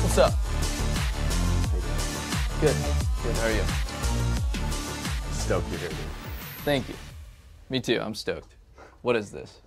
What's up? Good. Good. How are you? Stoked you're here, dude. Thank you. Me too. I'm stoked. What is this?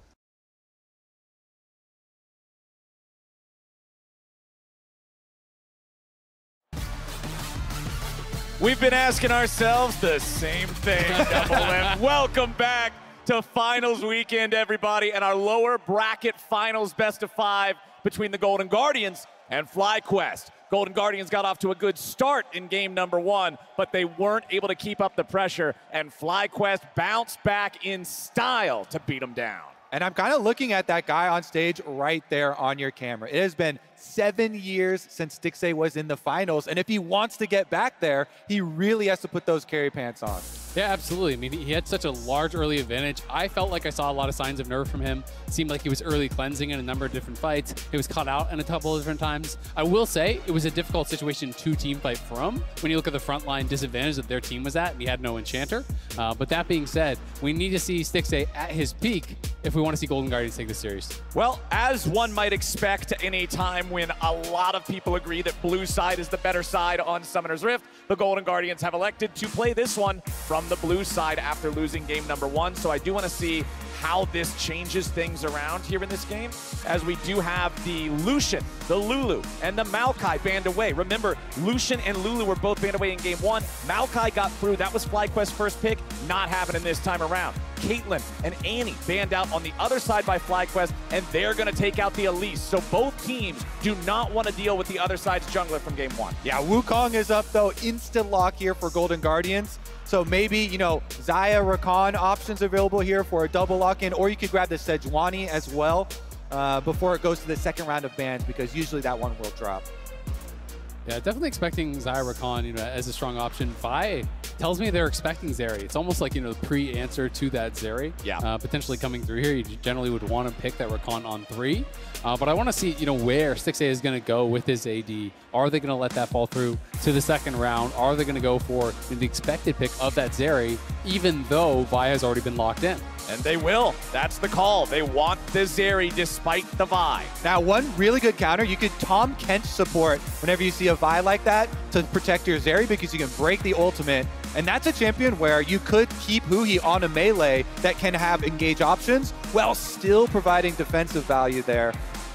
We've been asking ourselves the same thing, Double M. Welcome back to Finals Weekend, everybody, and our lower bracket Finals best of 5 between the Golden Guardians and FlyQuest. Golden Guardians got off to a good start in game number 1, but they weren't able to keep up the pressure, and FlyQuest bounced back in style to beat them down. And I'm kind of looking at that guy on stage right there on your camera. It has been 7 years since Stixxay was in the finals, and if he wants to get back there, he really has to put those carry pants on. Yeah, absolutely. I mean, he had such a large early advantage. I felt like I saw a lot of signs of nerve from him. It seemed like he was early cleansing in a number of different fights. He was caught out in a couple of different times. I will say it was a difficult situation to team fight from when you look at the frontline disadvantage that their team was at, and he had no enchanter. But that being said, we need to see Stixxay at his peak if we want to see Golden Guardians take this series. Well, as one might expect in a time when a lot of people agree that blue side is the better side on Summoner's Rift, the Golden Guardians have elected to play this one from the blue side after losing game number 1. So I do want to see how this changes things around here in this game, as we do have the Lucian, the Lulu, and the Maokai banned away. Remember, Lucian and Lulu were both banned away in game 1. Maokai got through. That was FlyQuest's first pick. Not happening this time around. Caitlyn and Annie banned out on the other side by FlyQuest, and they're going to take out the Elise. So both teams do not want to deal with the other side's jungler from game 1. Yeah, Wukong is up, though. Instant lock here for Golden Guardians. So maybe, you know, Xayah, Rakan options available here for a double lock-in, or you could grab the Sejuani as well before it goes to the second round of bans, because usually that one will drop. Yeah, definitely expecting Xayah Rakan, you know, as a strong option. Vi tells me they're expecting Zeri. It's almost like, you know, the pre-answer to that Zeri. Yeah. Potentially coming through here. You generally would want to pick that Rakan on 3. But I want to see, you know, where Stixxay is going to go with his AD. Are they going to let that fall through to the second round? Are they going to go for the expected pick of that Zeri, even though Vi has already been locked in? And they will. That's the call. They want the Zeri despite the Vi. Now, one really good counter, you could Tahm Kench support whenever you see a Vi like that to protect your Zeri, because you can break the ultimate. And that's a champion where you could keep Huhi on a melee that can have engage options while still providing defensive value there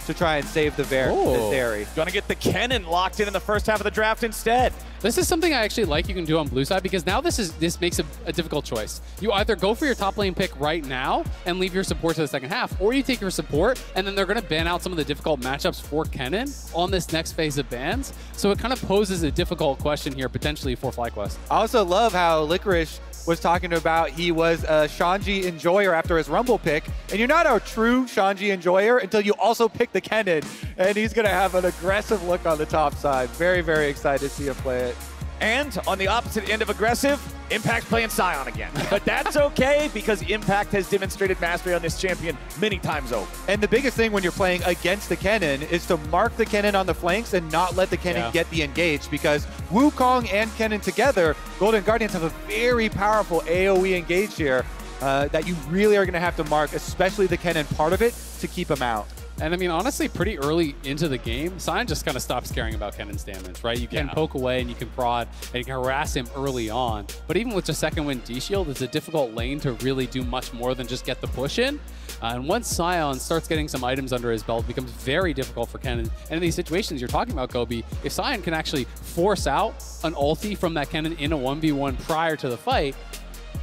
to try and save the Zeri. Gonna get the Kennen locked in the first half of the draft instead. This is something I actually like you can do on blue side, because now this makes a difficult choice. You either go for your top lane pick right now and leave your support to the second half, or you take your support and then they're going to ban out some of the difficult matchups for Kennen on this next phase of bans. So it kind of poses a difficult question here potentially for FlyQuest. I also love how Licorice was talking about he was a Shanji enjoyer after his Rumble pick, and you're not a true Shanji enjoyer until you also pick the Kennen, and he's going to have an aggressive look on the top side. Very, very excited to see him play it. And on the opposite end of aggressive, Impact playing Sion again. But that's okay, because Impact has demonstrated mastery on this champion many times over. And the biggest thing when you're playing against the Kennen is to mark the Kennen on the flanks and not let the Kennen get the engage, because Wukong and Kennen together, Golden Guardians have a very powerful AoE engage here that you really are going to have to mark, especially the Kennen part of it, to keep him out. And I mean, honestly, pretty early into the game, Sion just kind of stops caring about Kennen's damage, right? You can poke away and you can prod and you can harass him early on. But even with the second wind D-Shield, it's a difficult lane to really do much more than just get the push in. And once Sion starts getting some items under his belt, it becomes very difficult for Kennen. And in these situations you're talking about, Gobi, if Sion can actually force out an ulti from that Kennen in a 1v1 prior to the fight,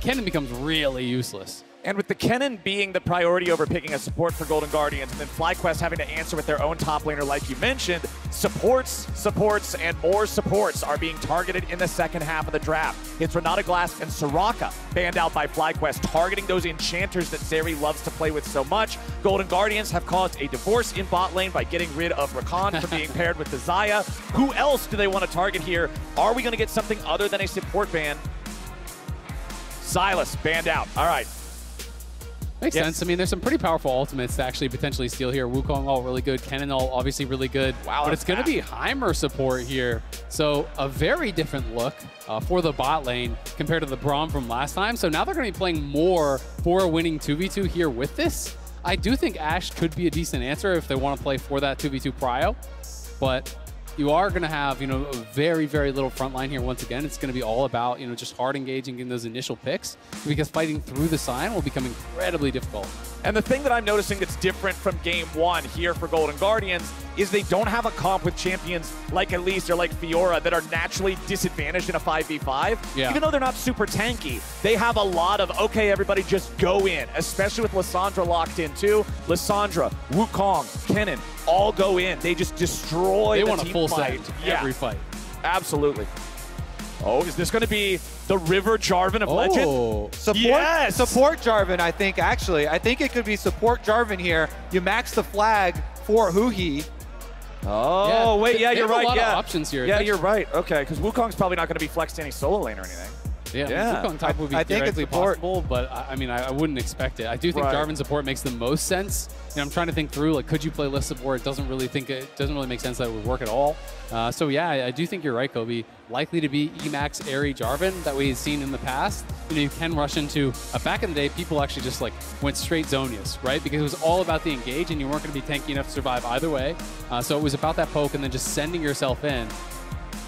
Kennen becomes really useless. And with the Kennen being the priority over picking a support for Golden Guardians, and then FlyQuest having to answer with their own top laner like you mentioned, supports, and more supports are being targeted in the second half of the draft. It's Renata Glass and Soraka banned out by FlyQuest, targeting those enchanters that Zeri loves to play with so much. Golden Guardians have caused a divorce in bot lane by getting rid of Rakan for being paired with the Xayah. Who else do they want to target here? Are we going to get something other than a support ban? Sylas banned out. All right. Makes sense. I mean, there's some pretty powerful ultimates to actually potentially steal here. Wukong all really good. Kennen all obviously really good. Wow, but it's going to be Heimer support here. So a very different look for the bot lane compared to the Braum from last time. So now they're going to be playing more for a winning 2v2 here with this. I do think Ashe could be a decent answer if they want to play for that 2v2 prio. But you are going to have, you know, a very, very little front line here. Once again, it's going to be all about, you know, just hard engaging in those initial picks, because fighting through the sign will become incredibly difficult. And the thing that I'm noticing that's different from game one here for Golden Guardians is they don't have a comp with champions like Elise or like Fiora that are naturally disadvantaged in a 5v5. Yeah. Even though they're not super tanky, they have a lot of, okay, everybody just go in, especially with Lissandra locked in too. Lissandra, Wukong, Kennen, all go in. They just destroy They the want a team full fight. set every fight. Absolutely. Oh, is this going to be the River Jarvan of Legend? Support Jarvan, I think, actually. I think it could be support Jarvan here. You max the flag for Huhi. Oh, wait, yeah, you're right. A lot yeah, of options here. Yeah, you're right. Okay, because Wukong's probably not going to be flexed to any solo lane or anything. Yeah. Wukong top would be theoretically possible, but I mean, I wouldn't expect it. I do think Jarvan support makes the most sense. You know, I'm trying to think through, like, could you play list support? It doesn't really make sense that it would work at all. So yeah, I do think you're right, Kobe. Likely to be Emax, Ahri, Jarvan that we've seen in the past. You know, you can rush into, back in the day, people actually just like went straight Zonius, right? Because it was all about the engage and you weren't going to be tanky enough to survive either way. So it was about that poke and then just sending yourself in.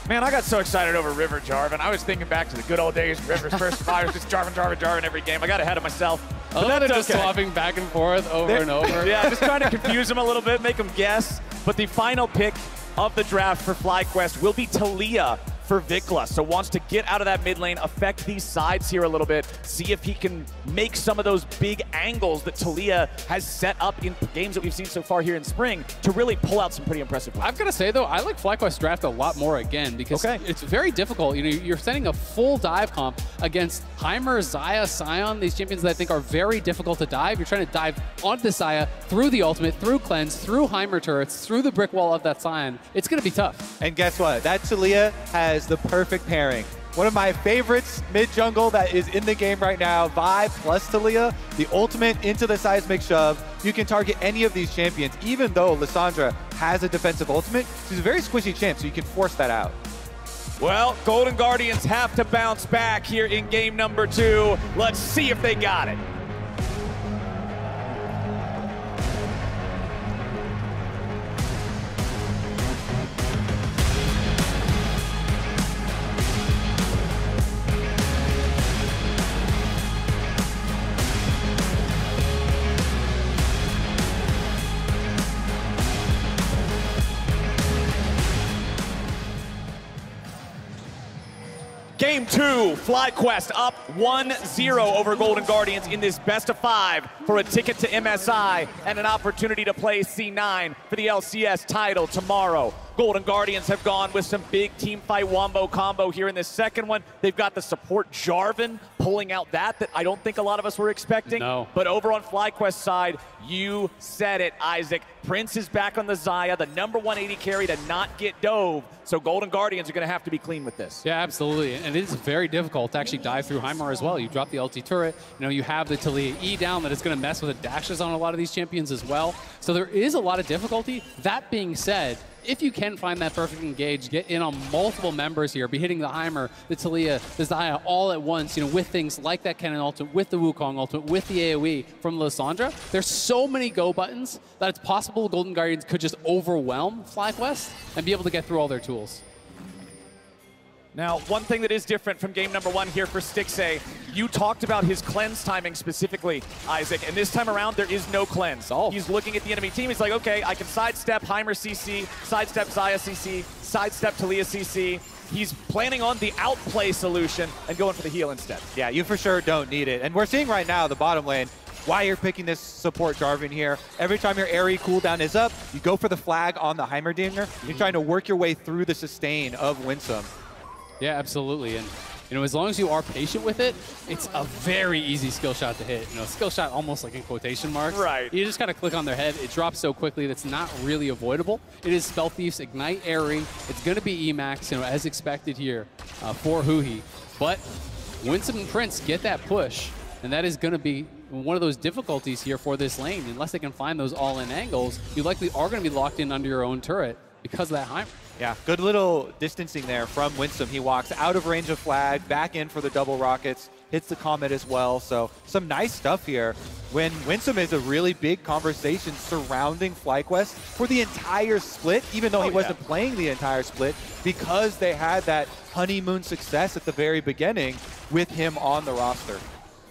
Man, I got so excited over River Jarvan. I was thinking back to the good old days, River's first survivors, just Jarvan every game. I got ahead of myself. But that's just swapping back and forth over and over. Yeah, just trying to confuse them a little bit, make them guess. But the final pick of the draft for FlyQuest will be Taliyah for Vikla. So wants to get out of that mid lane, affect these sides here a little bit, see if he can make some of those big angles that Taliyah has set up in games that we've seen so far here in spring to really pull out some pretty impressive plays. I've got to say, though, I like FlyQuest draft a lot more again because it's very difficult. You know, you're sending a full dive comp against Heimer, Xayah, Sion, these champions that I think are very difficult to dive. You're trying to dive onto Xayah, through the ultimate, through cleanse, through Heimer turrets, through the brick wall of that Sion. It's going to be tough. And guess what? That Taliyah has the perfect pairing. One of my favorites mid-jungle that is in the game right now, Vi plus Taliyah, the ultimate into the seismic shove. You can target any of these champions, even though Lissandra has a defensive ultimate. She's a very squishy champ, so you can force that out. Well, Golden Guardians have to bounce back here in game number 2. Let's see if they got it. Game 2, FlyQuest up 1-0 over Golden Guardians in this best of 5 for a ticket to MSI and an opportunity to play C9 for the LCS title tomorrow. Golden Guardians have gone with some big team fight wombo combo here in this second one. They've got the support Jarvan pulling out that I don't think a lot of us were expecting. No. But over on FlyQuest side, you said it, Isaac. Prince is back on the Xayah, the number 180 carry to not get dove. So Golden Guardians are going to have to be clean with this. Yeah, absolutely. And it is very difficult to actually dive through Heimer as well. You drop the ulti turret. You know, you have the Taliyah E down that is going to mess with the dashes on a lot of these champions as well. So there is a lot of difficulty. That being said, if you can find that perfect engage, get in on multiple members here, be hitting the Heimer, the Taliyah, the Xayah all at once, you know, with things like that Kennen ultimate, with the Wukong ultimate, with the AoE from Lissandra. There's so many go buttons that it's possible Golden Guardians could just overwhelm FlyQuest and be able to get through all their tools. Now, one thing that is different from game number 1 here for Stixxay, you talked about his cleanse timing specifically, Isaac, and this time around there is no cleanse. He's looking at the enemy team, he's like, okay, I can sidestep Heimer CC, sidestep Xayah CC, sidestep Taliyah CC. He's planning on the outplay solution and going for the heal instead. Yeah, you for sure don't need it. And we're seeing right now the bottom lane, why you're picking this support Jarvan here. Every time your Ahri cooldown is up, you go for the flag on the Heimerdinger. You're trying to work your way through the sustain of Winsome. Yeah, absolutely. And, you know, as long as you are patient with it, it's a very easy skill shot to hit. You know, skill shot almost like in quotation marks. Right. You just kind of click on their head. It drops so quickly that's not really avoidable. It is Spell Thief's Ignite Ahri. It's going to be Emax, you know, as expected here for Huhi. But Winsome and Prince get that push, and that is going to be one of those difficulties here for this lane. Unless they can find those all-in angles, you likely are going to be locked in under your own turret because of that Heimer. Yeah, good little distancing there from Winsome. He walks out of range of flag, back in for the double rockets, hits the Comet as well. So some nice stuff here. When Winsome is a really big conversation surrounding FlyQuest for the entire split, even though he wasn't playing the entire split, because they had that honeymoon success at the very beginning with him on the roster.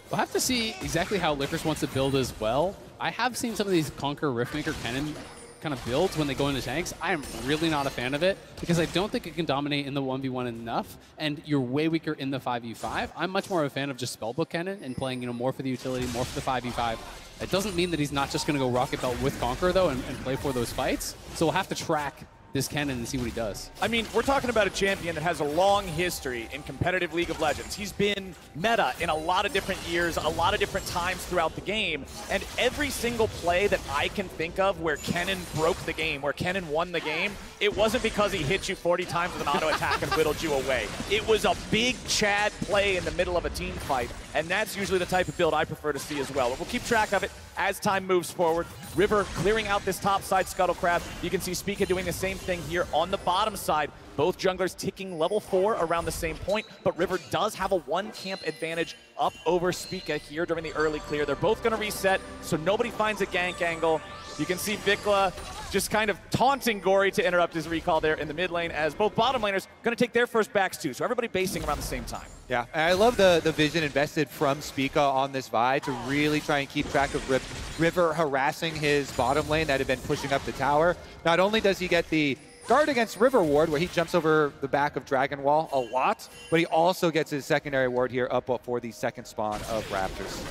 We'll have to see exactly how Licorice wants to build as well. I have seen some of these Conquer, Riftmaker, Kennen kind of builds when they go into tanks. I am really not a fan of it because I don't think it can dominate in the 1v1 enough, and you're way weaker in the 5v5. I'm much more of a fan of just Spellbook Kennen and playing, you know, more for the utility, more for the 5v5. It doesn't mean that he's not just going to go Rocket Belt with Conquer, though, and play for those fights. So we'll have to track this Kennen and see what he does. I mean, we're talking about a champion that has a long history in competitive League of Legends. He's been meta in a lot of different years, a lot of different times throughout the game, and every single play that I can think of where Kennen broke the game, where Kennen won the game, it wasn't because he hit you 40 times with an auto attack and whittled you away. It was a big Chad play in the middle of a team fight, and that's usually the type of build I prefer to see as well. But we'll keep track of it as time moves forward. River clearing out this top side Scuttle Crab. You can see Spica doing the same thing here on the bottom side. Both junglers ticking level 4 around the same point, but River does have a 1 camp advantage up over Spica here during the early clear. They're both going to reset, so nobody finds a gank angle. You can see Vikla just kind of taunting Gory to interrupt his recall there in the mid lane, as both bottom laners going to take their first backs too. So everybody basing around the same time. Yeah, and I love the vision invested from Spica on this Vi to really try and keep track of River harassing his bottom lane that had been pushing up the tower. Not only does he get the guard against River ward, where he jumps over the back of Dragon Wall a lot, but he also gets his secondary ward here up for the second spawn of Raptors.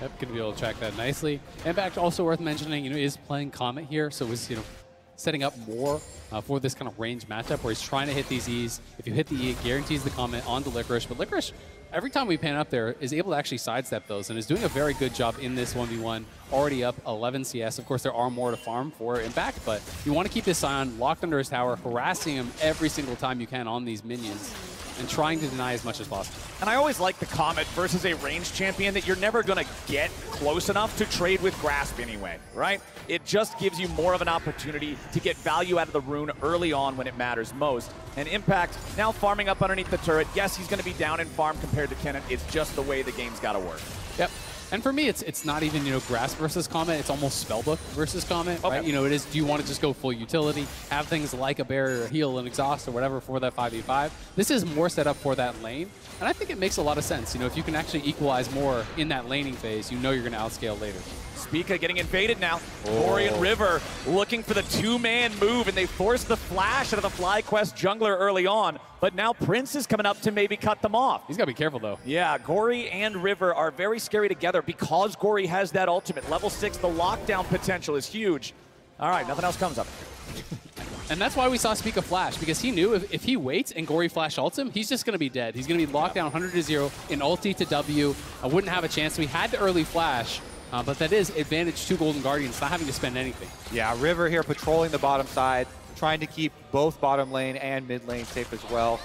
Yep, going to be able to track that nicely. Impact also worth mentioning, you know, is playing Comet here, so is, you know, setting up more for this kind of range matchup where he's trying to hit these E's. If you hit the E, it guarantees the Comet onto Licorice, but Licorice, every time we pan up there, is able to actually sidestep those and is doing a very good job in this 1v1. Already up 11 CS. Of course, there are more to farm for Impact, but you want to keep this Sion locked under his tower, harassing him every single time you can on these minions, and trying to deny as much as possible. And I always like the Comet versus a ranged champion that you're never going to get close enough to trade with Grasp anyway, right? It just gives you more of an opportunity to get value out of the rune early on when it matters most. And Impact now farming up underneath the turret. Yes, he's going to be down in farm compared to Kennen. It's just the way the game's got to work. Yep. And for me, it's not even, you know, Grasp versus Comet. It's almost Spellbook versus Comet, right? You know, it is, do you want to just go full utility, have things like a barrier, a heal, an exhaust, or whatever for that 5v5? This is more set up for that lane, and I think it makes a lot of sense. You know, if you can actually equalize more in that laning phase, you know you're going to outscale later. Spica getting invaded now. Gory and River looking for the two-man move, and they force the flash out of the FlyQuest jungler early on. But now Prince is coming up to maybe cut them off. He's got to be careful, though. Yeah, Gory and River are very scary together because Gory has that ultimate. Level 6, the lockdown potential is huge. All right, nothing else comes up. And that's why we saw Spica flash, because he knew if he waits and Gory flash ults him, he's just going to be dead. He's going to be locked down 100 to 0 in ulti to W. I wouldn't have a chance. So he had the early flash. But that is advantage to Golden Guardians, not having to spend anything. Yeah, River here patrolling the bottom side, trying to keep both bottom lane and mid lane safe as well.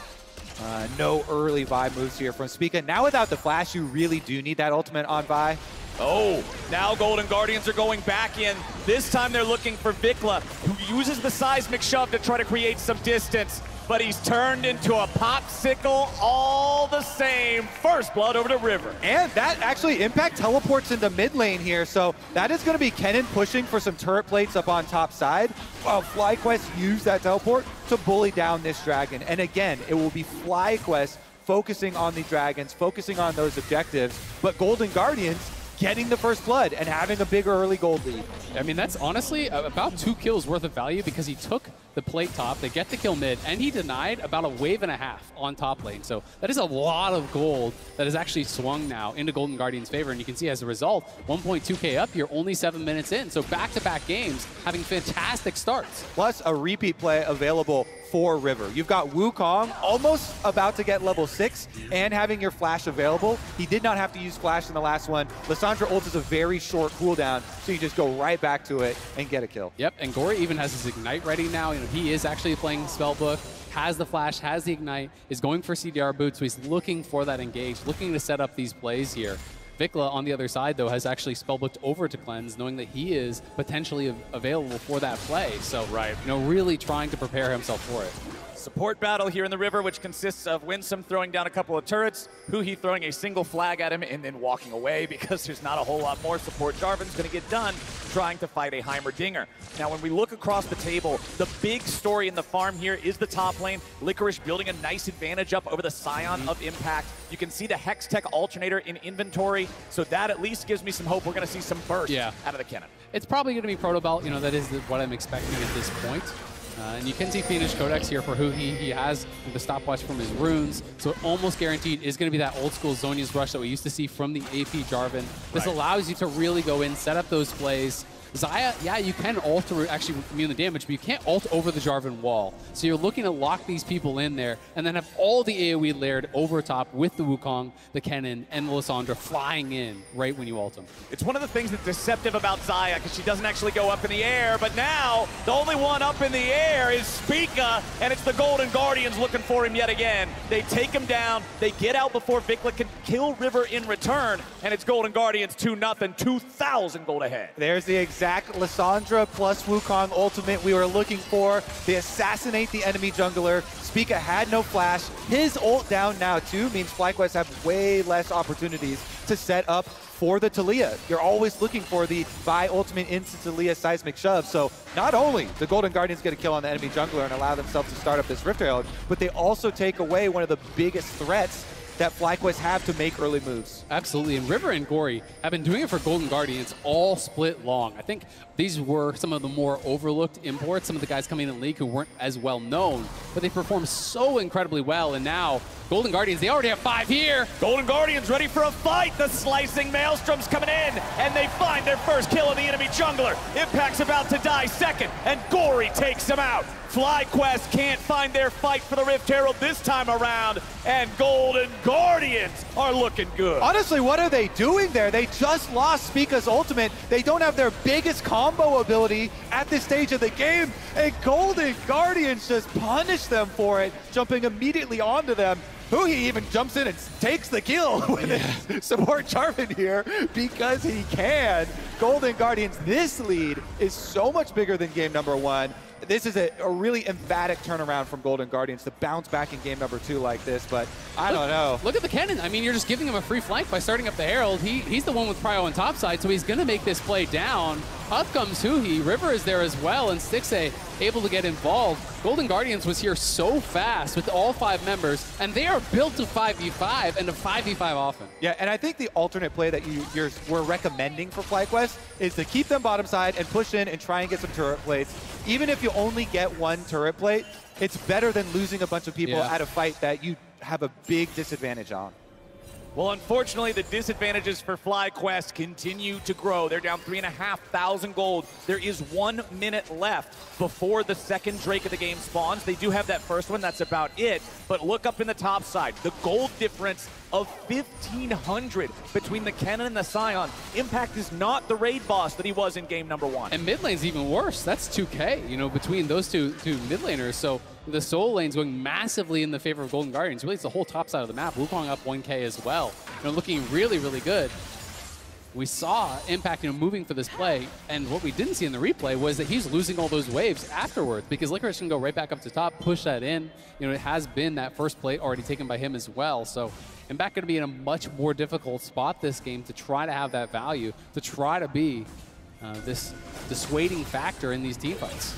No early Vi moves here from Spica. Now without the flash, you really do need that ultimate on Vi. Oh, now Golden Guardians are going back in. This time they're looking for Vikla, who uses the seismic shove to try to create some distance. But he's turned into a popsicle all the same. First blood over to River. And that actually Impact teleports into mid lane here, so that is going to be Kennen pushing for some turret plates up on top side, while FlyQuest use that teleport to bully down this dragon. And again, it will be FlyQuest focusing on the dragons, focusing on those objectives, but Golden Guardians getting the first blood and having a bigger early gold lead. I mean, that's honestly about 2 kills worth of value because he took the plate top, they get the kill mid, and he denied about a wave and a half on top lane. So that is a lot of gold that is actually swung now into Golden Guardian's favor. And you can see as a result, 1.2k up here, only 7 minutes in. So back-to-back games having fantastic starts. Plus a repeat play available for River. You've got Wukong almost about to get level 6 and having your flash available. He did not have to use flash in the last one. Lissandra ult is a very short cooldown, so you just go right back to it and get a kill. Yep, and Gory even has his Ignite ready now. You know, he is actually playing Spellbook, has the flash, has the Ignite, is going for CDR boot, so he's looking for that engage, looking to set up these plays here. Vikla, on the other side, though, has actually spellbooked over to Cleanse, knowing that he is potentially available for that play. So, you know, really trying to prepare himself for it. Support battle here in the river, which consists of Winsome throwing down a couple of turrets, Huhi throwing a single flag at him and then walking away because there's not a whole lot more support Jarvan's going to get done trying to fight a Heimerdinger. Now, when we look across the table, the big story in the farm here is the top lane. Licorice building a nice advantage up over the Scion of Impact. You can see the Hextech alternator in inventory, so that at least gives me some hope we're going to see some burst out of the cannon. It's probably going to be Protobelt. You know, that is what I'm expecting at this point. And you can see Fiendish Codex here for Huhi. He has the stopwatch from his runes, so it almost guaranteed is going to be that old school Zhonya's Rush that we used to see from the AP Jarvan. This allows you to really go in, set up those plays. Xayah, yeah, you can ult to actually immune the damage, but you can't ult over the Jarvan wall. So you're looking to lock these people in there and then have all the AoE layered over top with the Wukong, the Kennen, and the Lissandra flying in right when you ult them. It's one of the things that's deceptive about Xayah because she doesn't actually go up in the air, but now the only one up in the air is Spica, and it's the Golden Guardians looking for him yet again. They take him down, they get out before Vikla can kill River in return, and it's Golden Guardians 2-0, 2,000 gold ahead. There's the exact Lissandra plus Wukong ultimate we were looking for. They assassinate the enemy jungler. Spica had no flash. His ult down now too means FlyQuest have way less opportunities to set up for the Taliyah. You're always looking for the buy ultimate into Taliyah seismic shove. So not only the Golden Guardians get a kill on the enemy jungler and allow themselves to start up this Rift Herald, but they also take away one of the biggest threats that FlyQuest have to make early moves. Absolutely, and River and Gory have been doing it for Golden Guardians all split long. I think these were some of the more overlooked imports, some of the guys coming in the league who weren't as well known, but they performed so incredibly well, and now Golden Guardians, they already have 5 here. Golden Guardians ready for a fight. The slicing Maelstrom's coming in, and they find their first kill on the enemy jungler. Impact's about to die second, and Gory takes him out. FlyQuest can't find their fight for the Rift Herald this time around, and Golden Guardians are looking good. Honestly, what are they doing there? They just lost Spica's ultimate. They don't have their biggest combo ability at this stage of the game, and Golden Guardians just punish them for it, jumping immediately onto them. Huhi even jumps in and takes the kill with his support Jarvan here because he can. Golden Guardians, this lead is so much bigger than game number 1. This is a really emphatic turnaround from Golden Guardians to bounce back in game number 2 like this, but I don't know. Look at the Kennen. I mean, you're just giving him a free flank by starting up the Herald. He's the one with Prio on top side, so he's going to make this play down. Up comes Huhi. River is there as well, and Stixxay able to get involved. Golden Guardians was here so fast with all 5 members, and they are built to 5v5 and to 5v5 often. Yeah, and I think the alternate play that we're recommending for FlyQuest is to keep them bottom side and push in and try and get some turret plates. Even if you only get 1 turret plate, it's better than losing a bunch of people at a fight that you have a big disadvantage on. Well, unfortunately, the disadvantages for FlyQuest continue to grow. They're down 3,500 gold. There is 1 minute left before the second Drake of the game spawns. They do have that first one. That's about it. But look up in the top side. The gold difference of 1,500 between the Kennen and the Scion. Impact is not the raid boss that he was in game number 1. And mid lane's even worse. That's 2K, you know, between those two mid laners. So the soul lane's going massively in the favor of Golden Guardians. Really, it's the whole top side of the map. Wukong up 1K as well. You know, looking really, really good. We saw Impact, you know, moving for this play, and what we didn't see in the replay was that he's losing all those waves afterwards because Licorice can go right back up to top, push that in. You know, it has been that first plate already taken by him as well. So Impact going to be in a much more difficult spot this game to try to have that value, to try to be this dissuading factor in these team fights.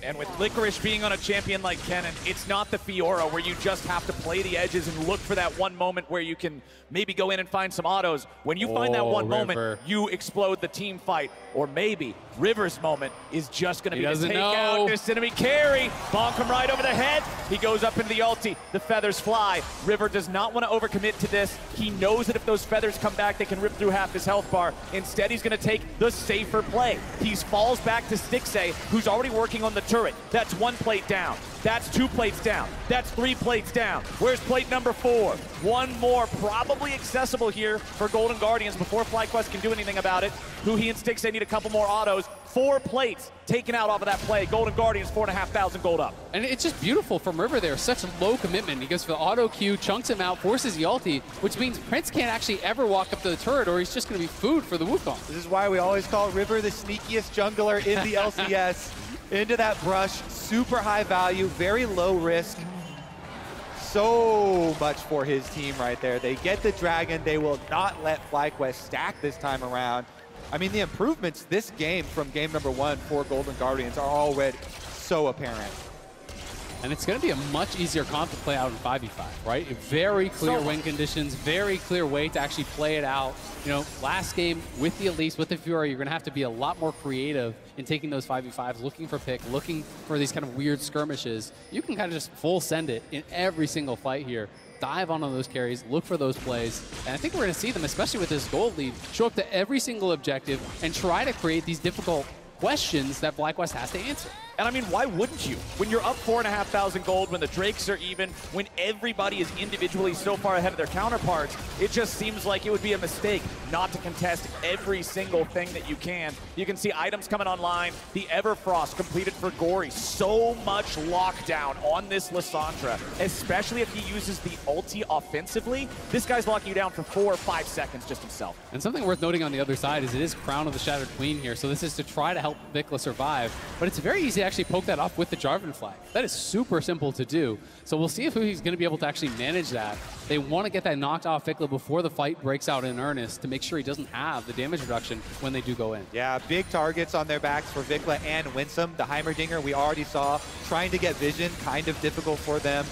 And with Licorice being on a champion like Kennen, it's not the Fiora where you just have to play the edges and look for that one moment where you can maybe go in and find some autos. When you find that one moment, you explode the team fight. Or maybe River's moment is just going to be to take out this enemy carry. Bonk him right over the head. He goes up into the ulti. The feathers fly. River does not want to overcommit to this. He knows that if those feathers come back, they can rip through half his health bar. Instead, he's going to take the safer play. He falls back to Stixxay, who's already working on the turret. That's 1 plate down. That's 2 plates down. That's 3 plates down. Where's plate number 4? 1 more, probably accessible here for Golden Guardians before FlyQuest can do anything about it. Huhi and Stixxay need a couple more autos. 4 plates taken out off of that play. Golden Guardians 4,500 gold up. And it's just beautiful from River there. Such low commitment. He goes for the auto Q, chunks him out, forces the ulti, which means Prince can't actually ever walk up to the turret or he's just going to be food for the Wukong. This is why we always call River the sneakiest jungler in the LCS. into that brush. Super high value, very low risk. So much for his team right there. They get the dragon. They will not let FlyQuest stack this time around. I mean, the improvements this game from game number 1 for Golden Guardians are already so apparent. And it's going to be a much easier comp to play out in 5v5, right? Very clear win conditions, very clear way to actually play it out. You know, last game with the Elise, with the Fury, you're going to have to be a lot more creative in taking those 5v5s, looking for pick, looking for these kind of weird skirmishes. You can kind of just full send it in every single fight here. Dive onto those carries, look for those plays, and I think we're going to see them, especially with this gold lead, show up to every single objective and try to create these difficult questions that FlyQuest has to answer. And I mean, why wouldn't you? When you're up 4,500 gold, when the Drakes are even, when everybody is individually so far ahead of their counterparts, it just seems like it would be a mistake not to contest every single thing that you can. You can see items coming online. The Everfrost completed for Gory. So much lockdown on this Lissandra, especially if he uses the ulti offensively. This guy's locking you down for 4 or 5 seconds just himself. And something worth noting on the other side is it is Crown of the Shattered Queen here, so this is to try to help Vikla survive, but it's very easy to actually poke that off with the Jarvan flag. That is super simple to do. So we'll see if he's going to be able to actually manage that. They want to get that knocked off Vikla before the fight breaks out in earnest to make sure he doesn't have the damage reduction when they do go in. Yeah, big targets on their backs for Vikla and Winsome. The Heimerdinger we already saw trying to get vision, kind of difficult for them.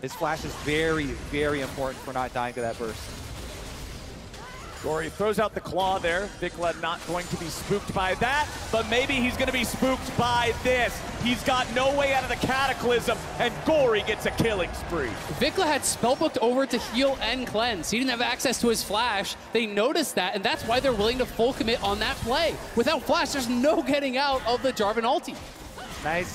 His flash is very, very important for not dying to that burst. Gory throws out the claw there. Vikla not going to be spooked by that, but maybe he's going to be spooked by this. He's got no way out of the Cataclysm, and Gory gets a killing spree. Vikla had spellbooked over to heal and cleanse. He didn't have access to his flash. They noticed that, and that's why they're willing to full commit on that play. Without flash, there's no getting out of the Jarvan ulti. Nice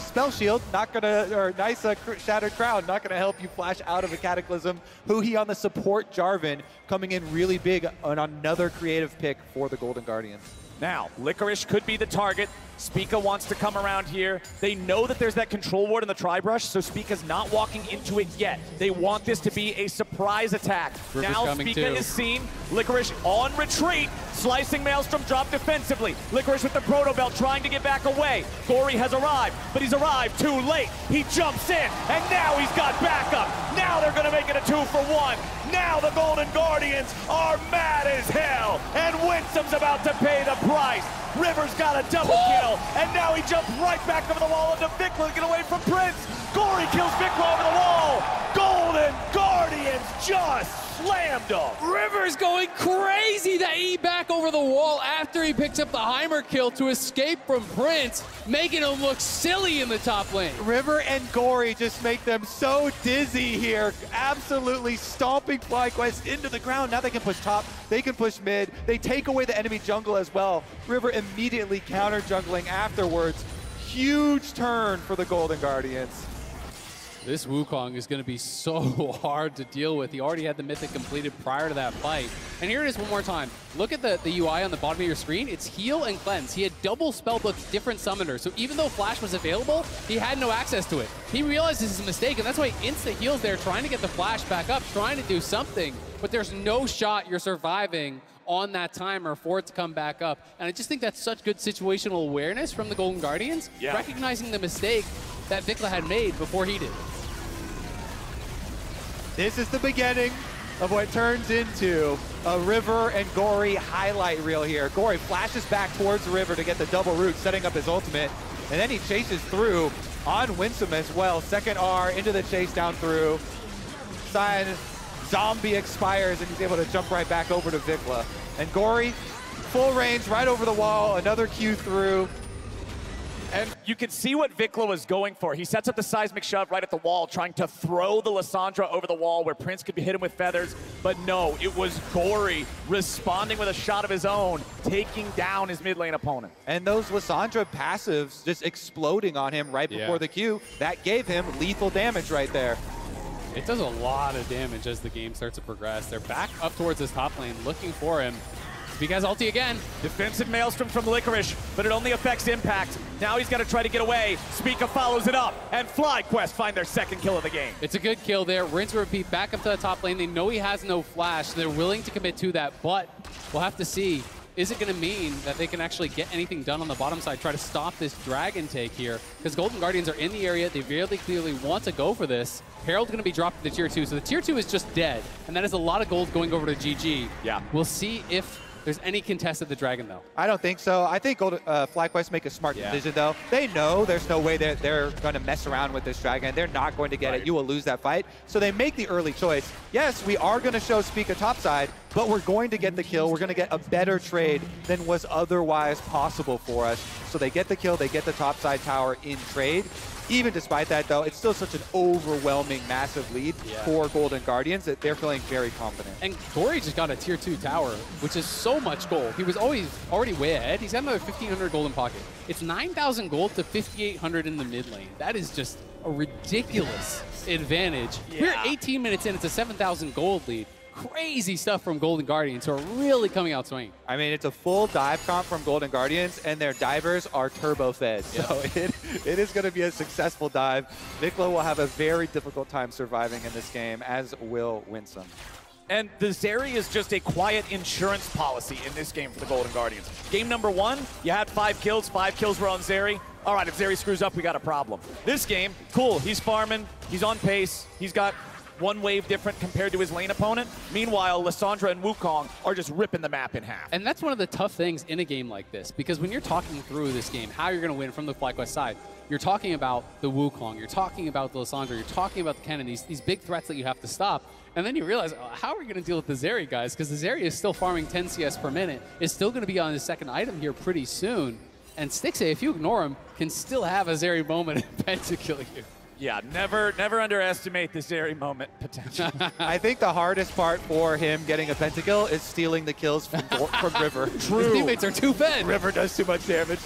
spell shield, not gonna, or nice Shattered Crown, not gonna help you flash out of a Cataclysm. Huhi on the support Jarvan, coming in really big on another creative pick for the Golden Guardians. Now, Licorice could be the target. Spica wants to come around here. They know that there's that control ward in the Tri-Brush, so Spica's not walking into it yet. They want this to be a surprise attack. River's now Spica is seen. Licorice on retreat. Slicing Maelstrom drop defensively. Licorice with the Proto Belt trying to get back away. Gory has arrived, but he's arrived too late. He jumps in, and now he's got backup. Now they're gonna make it a 2-for-1. Now the Golden Guardians are mad as hell, and Winsome's about to pay the price. River's got a double kill, and now he jumps right back over the wall into Vikla to get away from Prince. Gory kills Vikla over the wall. Golden Guardians just slammed him. River's going crazy that he back over the wall after he picks up the Heimer kill to escape from Prince, making him look silly in the top lane. River and Gory just make them so dizzy here, absolutely stomping FlyQuest into the ground. Now they can push top, they can push mid, they take away the enemy jungle as well. River immediately counter jungling afterwards. Huge turn for the Golden Guardians. This Wukong is going to be so hard to deal with. He already had the Mythic completed prior to that fight. And here it is one more time. Look at the UI on the bottom of your screen. It's heal and cleanse. He had double spellbooked different summoners. So even though Flash was available, he had no access to it. He realizes his mistake, and that's why he insta heals there, trying to get the Flash back up, trying to do something. But there's no shot you're surviving on that timer for it to come back up. And I just think that's such good situational awareness from the Golden Guardians, recognizing the mistake that Vikla had made before he did. This is the beginning of what turns into a River and Gory highlight reel here. Gory flashes back towards the River to get the double root, setting up his ultimate, and then he chases through on Winsome as well. Second R into the chase down through. Sign zombie expires, and he's able to jump right back over to Vikla. And Gory, full range right over the wall, another Q through. And you can see what Vikla was going for. He sets up the seismic shove right at the wall, trying to throw the Lissandra over the wall where Prince could hit him with feathers. But no, it was Gory responding with a shot of his own, taking down his mid lane opponent. And those Lissandra passives just exploding on him right before the Q, that gave him lethal damage right there. It does a lot of damage as the game starts to progress. They're back up towards this top lane, looking for him. Spica's ulti again. Defensive Maelstrom from Licorice, but it only affects impact. Now he's got to try to get away. Spica follows it up, and FlyQuest find their second kill of the game. It's a good kill there. Rinse and repeat back up to the top lane. They know he has no flash, so they're willing to commit to that, but we'll have to see is it going to mean that they can actually get anything done on the bottom side, try to stop this Dragon take here? Because Golden Guardians are in the area. They really clearly want to go for this. Herald's going to be dropped to the tier 2, so the tier 2 is just dead. And that is a lot of gold going over to GG. Yeah. We'll see if there's any contest at the Dragon, though. I don't think so. I think FlyQuest make a smart decision, though. They know there's no way that they're going to mess around with this Dragon. They're not going to get it. You will lose that fight. So they make the early choice. Yes, we are going to show Spica topside, but we're going to get the kill. We're going to get a better trade than was otherwise possible for us. So they get the kill. They get the topside tower in trade. Even despite that, though, it's still such an overwhelming, massive lead for Golden Guardians that they're feeling very confident. And Gory just got a tier 2 tower, which is so much gold. He was already way ahead. He's got another 1,500 gold in pocket. It's 9,000 gold to 5,800 in the mid lane. That is just a ridiculous advantage. We're 18 minutes in. It's a 7,000 gold lead. Crazy stuff from Golden Guardians, who are really coming out swinging. I mean, it's a full dive comp from Golden Guardians, and their divers are turbo fed. So it is going to be a successful dive. Vikla will have a very difficult time surviving in this game, as will Winsome. And the Zeri is just a quiet insurance policy in this game for the Golden Guardians. Game number 1, you had 5 kills. 5 kills were on Zeri. All right, if Zeri screws up, we got a problem. This game, cool, he's farming, he's on pace, he's got one wave different compared to his lane opponent. Meanwhile, Lissandra and Wukong are just ripping the map in half. And that's one of the tough things in a game like this, because when you're talking through this game, how you're going to win from the FlyQuest side, you're talking about the Wukong, you're talking about the Lissandra, you're talking about the Kennen, these big threats that you have to stop. And then you realize, how are we going to deal with the Zeri, guys? Because the Zeri is still farming 10 CS per minute, is still going to be on his second item here pretty soon. And Stixxay, if you ignore him, can still have a Zeri moment and pentakill you. Yeah, never underestimate the Zeri moment potential. I think the hardest part for him getting a pentakill is stealing the kills from River. True. His teammates are too fed. River does too much damage.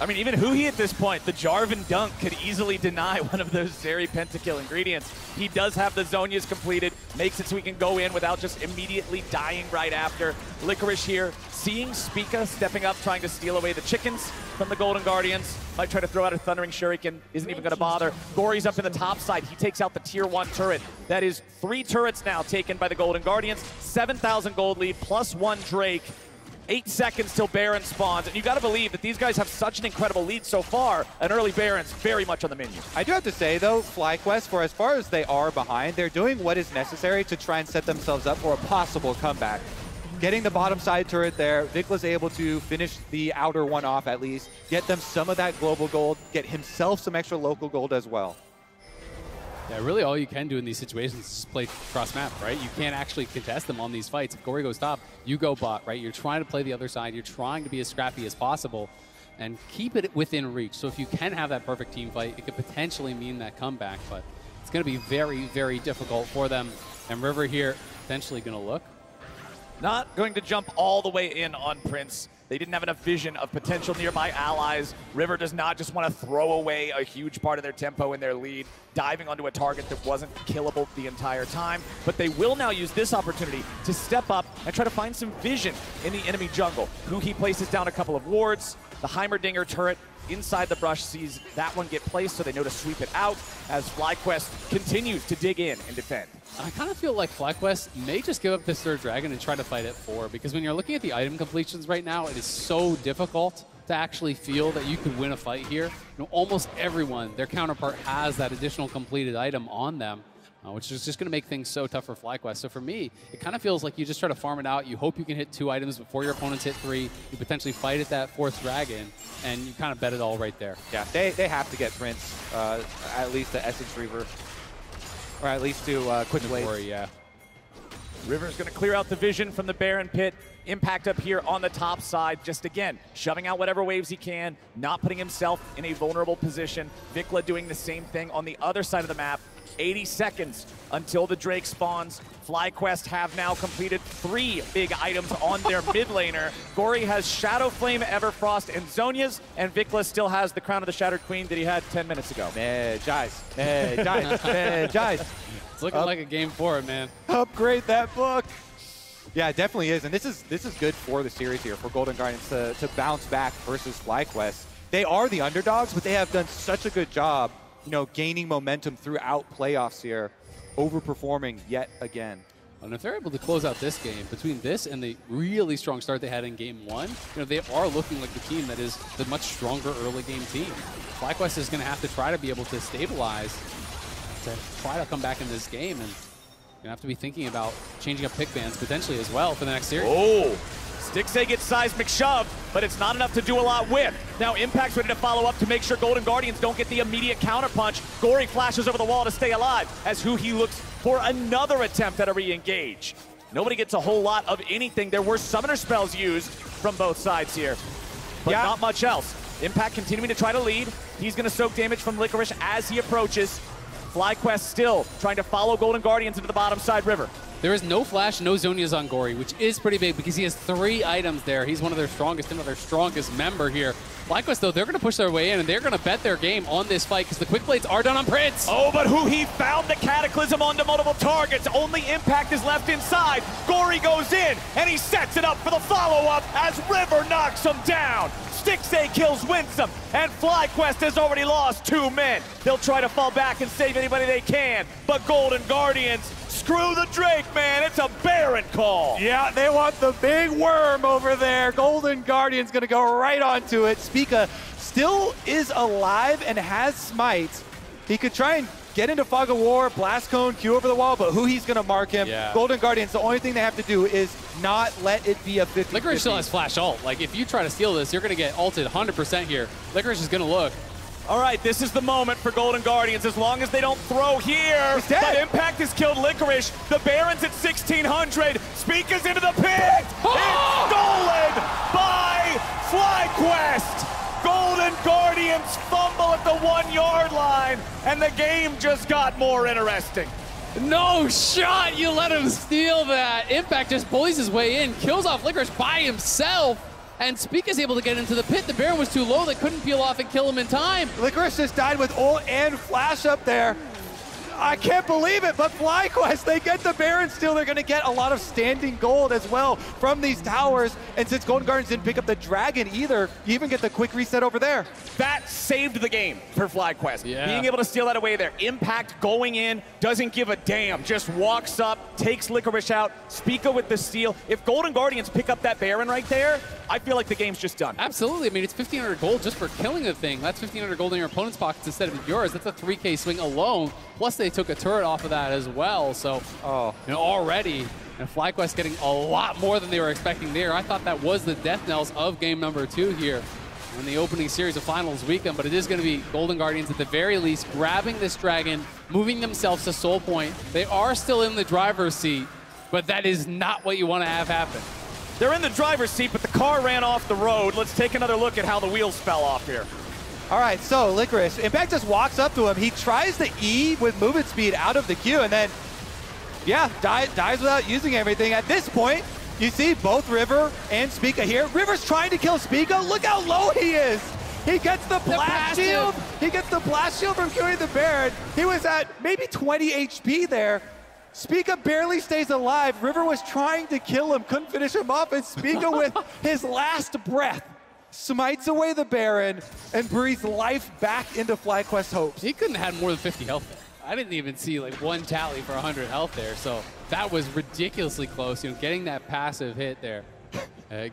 I mean, even Huhi at this point, the Jarvan dunk could easily deny one of those Zeri pentakill ingredients. He does have the Zhonya's completed, makes it so he can go in without just immediately dying right after. Licorice here, seeing Spica stepping up, trying to steal away the chickens from the Golden Guardians. Might try to throw out a Thundering Shuriken, isn't even going to bother. Gory's up in the top side. He takes out the tier 1 turret. That is 3 turrets now taken by the Golden Guardians. 7,000 gold lead, plus 1 Drake. 8 seconds till Baron spawns, and you got to believe that these guys have such an incredible lead so far. An early Baron's very much on the menu. I do have to say, though, FlyQuest, for as far as they are behind, they're doing what is necessary to try and set themselves up for a possible comeback. Getting the bottom side turret there, Vikla's able to finish the outer one off at least, get them some of that global gold, get himself some extra local gold as well. Yeah, really all you can do in these situations is just play cross-map, right? You can't actually contest them on these fights. If Gory goes top, you go bot, right? You're trying to play the other side. You're trying to be as scrappy as possible and keep it within reach. So if you can have that perfect team fight, it could potentially mean that comeback, but it's going to be very, very difficult for them. And River here potentially going to look. Not going to jump all the way in on Prince. They didn't have enough vision of potential nearby allies. River does not just want to throw away a huge part of their tempo and their lead, diving onto a target that wasn't killable the entire time. But they will now use this opportunity to step up and try to find some vision in the enemy jungle. Huhi places down a couple of wards. The Heimerdinger turret inside the brush sees that one get placed, so they know to sweep it out as FlyQuest continues to dig in and defend. I kind of feel like FlyQuest may just give up this third dragon and try to fight it 4, because when you're looking at the item completions right now, it is so difficult to actually feel that you could win a fight here. You know, almost everyone, their counterpart, has that additional completed item on them, which is just going to make things so tough for FlyQuest. So for me, it kind of feels like you just try to farm it out. You hope you can hit 2 items before your opponents hit 3. You potentially fight at that 4th dragon, and you kind of bet it all right there. Yeah, they have to get Prince, at least the Essence Reaver, or at least do Quick Blade. Yeah. River's going to clear out the vision from the Baron pit. Impact up here on the top side, just again, shoving out whatever waves he can, not putting himself in a vulnerable position. Vikla doing the same thing on the other side of the map. 80 seconds until the Drake spawns. FlyQuest have now completed 3 big items on their mid laner. Gory has Shadow Flame, Everfrost, and Zhonya's, and Vikla still has the Crown of the Shattered Queen that he had 10 minutes ago. Jais. It's looking like a game for it, man. Upgrade that book. Yeah, it definitely is, and this is good for the series here, for Golden Guardians to bounce back versus FlyQuest. They are the underdogs, but they have done such a good job, you know, gaining momentum throughout playoffs here, overperforming yet again. And if they're able to close out this game, between this and the really strong start they had in game 1, they are looking like the team that is the much stronger early game team. FlyQuest is going to have to try to be able to stabilize to try to come back in this game, and you're going to have to be thinking about changing up pick bans potentially as well for the next series. Oh! Stixxay gets seismic shove, but it's not enough to do a lot with. Now Impact's ready to follow up to make sure Golden Guardians don't get the immediate counterpunch. Gory flashes over the wall to stay alive as Huhi looks for another attempt at a re-engage. Nobody gets a whole lot of anything. There were summoner spells used from both sides here, but not much else. Impact continuing to try to lead. He's going to soak damage from Licorice as he approaches. FlyQuest still trying to follow Golden Guardians into the bottom side river. There is no flash, no Zhonya's on Gory, which is pretty big because he has 3 items there. He's one of their strongest, and their strongest member here. FlyQuest, though, they're going to push their way in, and they're going to bet their game on this fight because the quick blades are done on Prince. Oh, but Huhi found the Cataclysm onto multiple targets. Only Impact is left inside. Gory goes in, and he sets it up for the follow-up as River knocks him down. Stixxay kills Winsome, and FlyQuest has already lost 2 men. They'll try to fall back and save anybody they can, but Golden Guardians, screw the Drake, man. It's a Baron call. Yeah, they want the big worm over there. Golden Guardian's going to go right onto it. Spica still is alive and has smites. He could try and get into Fog of War, Blast Cone, Q over the wall, but Huhi's going to mark him. Yeah. Golden Guardians, the only thing they have to do is not let it be a 50-50. Licorice still has flash ult. Like, if you try to steal this, you're going to get ulted 100% here. Licorice is going to look. All right, this is the moment for Golden Guardians, as long as they don't throw here. He's dead. But Impact has killed Licorice. The Baron's at 1,600. Spica's into the pit. Oh! It's stolen by FlyQuest. Golden Guardians fumble at the 1-yard line, and the game just got more interesting. No shot! You let him steal that. Impact just bullies his way in, kills off Licorice by himself. And Spica is able to get into the pit. The Baron was too low. They couldn't peel off and kill him in time. Licorice just died with ult and flash up there. I can't believe it, but FlyQuest, they get the Baron still. They're going to get a lot of standing gold as well from these towers. And since Golden Guardians didn't pick up the Dragon either, you even get the quick reset over there. That saved the game for FlyQuest. Yeah. Being able to steal that away there. Impact going in, doesn't give a damn. Just walks up, takes Licorice out. Spica with the steal. If Golden Guardians pick up that Baron right there, I feel like the game's just done. Absolutely. I mean, it's 1,500 gold just for killing the thing. That's 1,500 gold in your opponent's pockets instead of yours. That's a 3K swing alone. Plus, they took a turret off of that as well. So, already, and FlyQuest getting a lot more than they were expecting there. I thought that was the death knells of game number 2 here in the opening series of finals weekend. But it is going to be Golden Guardians at the very least grabbing this Dragon, moving themselves to Soul Point. They are still in the driver's seat, but that is not what you want to have happen. They're in the driver's seat, but the car ran off the road. Let's take another look at how the wheels fell off here. All right, so Licorice, Impact just walks up to him. He tries to E with movement speed out of the queue, and then, dies without using everything. At this point, you see both River and Spica here. River's trying to kill Spica. Look how low he is. He gets the blast shield. He gets the blast shield from killing the Baron. He was at maybe 20 HP there. Spica barely stays alive. River was trying to kill him, couldn't finish him off, and Spica with his last breath smites away the Baron and breathes life back into FlyQuest hopes. He couldn't have had more than 50 health there. I didn't even see like one tally for 100 health there, so that was ridiculously close. Getting that passive hit there,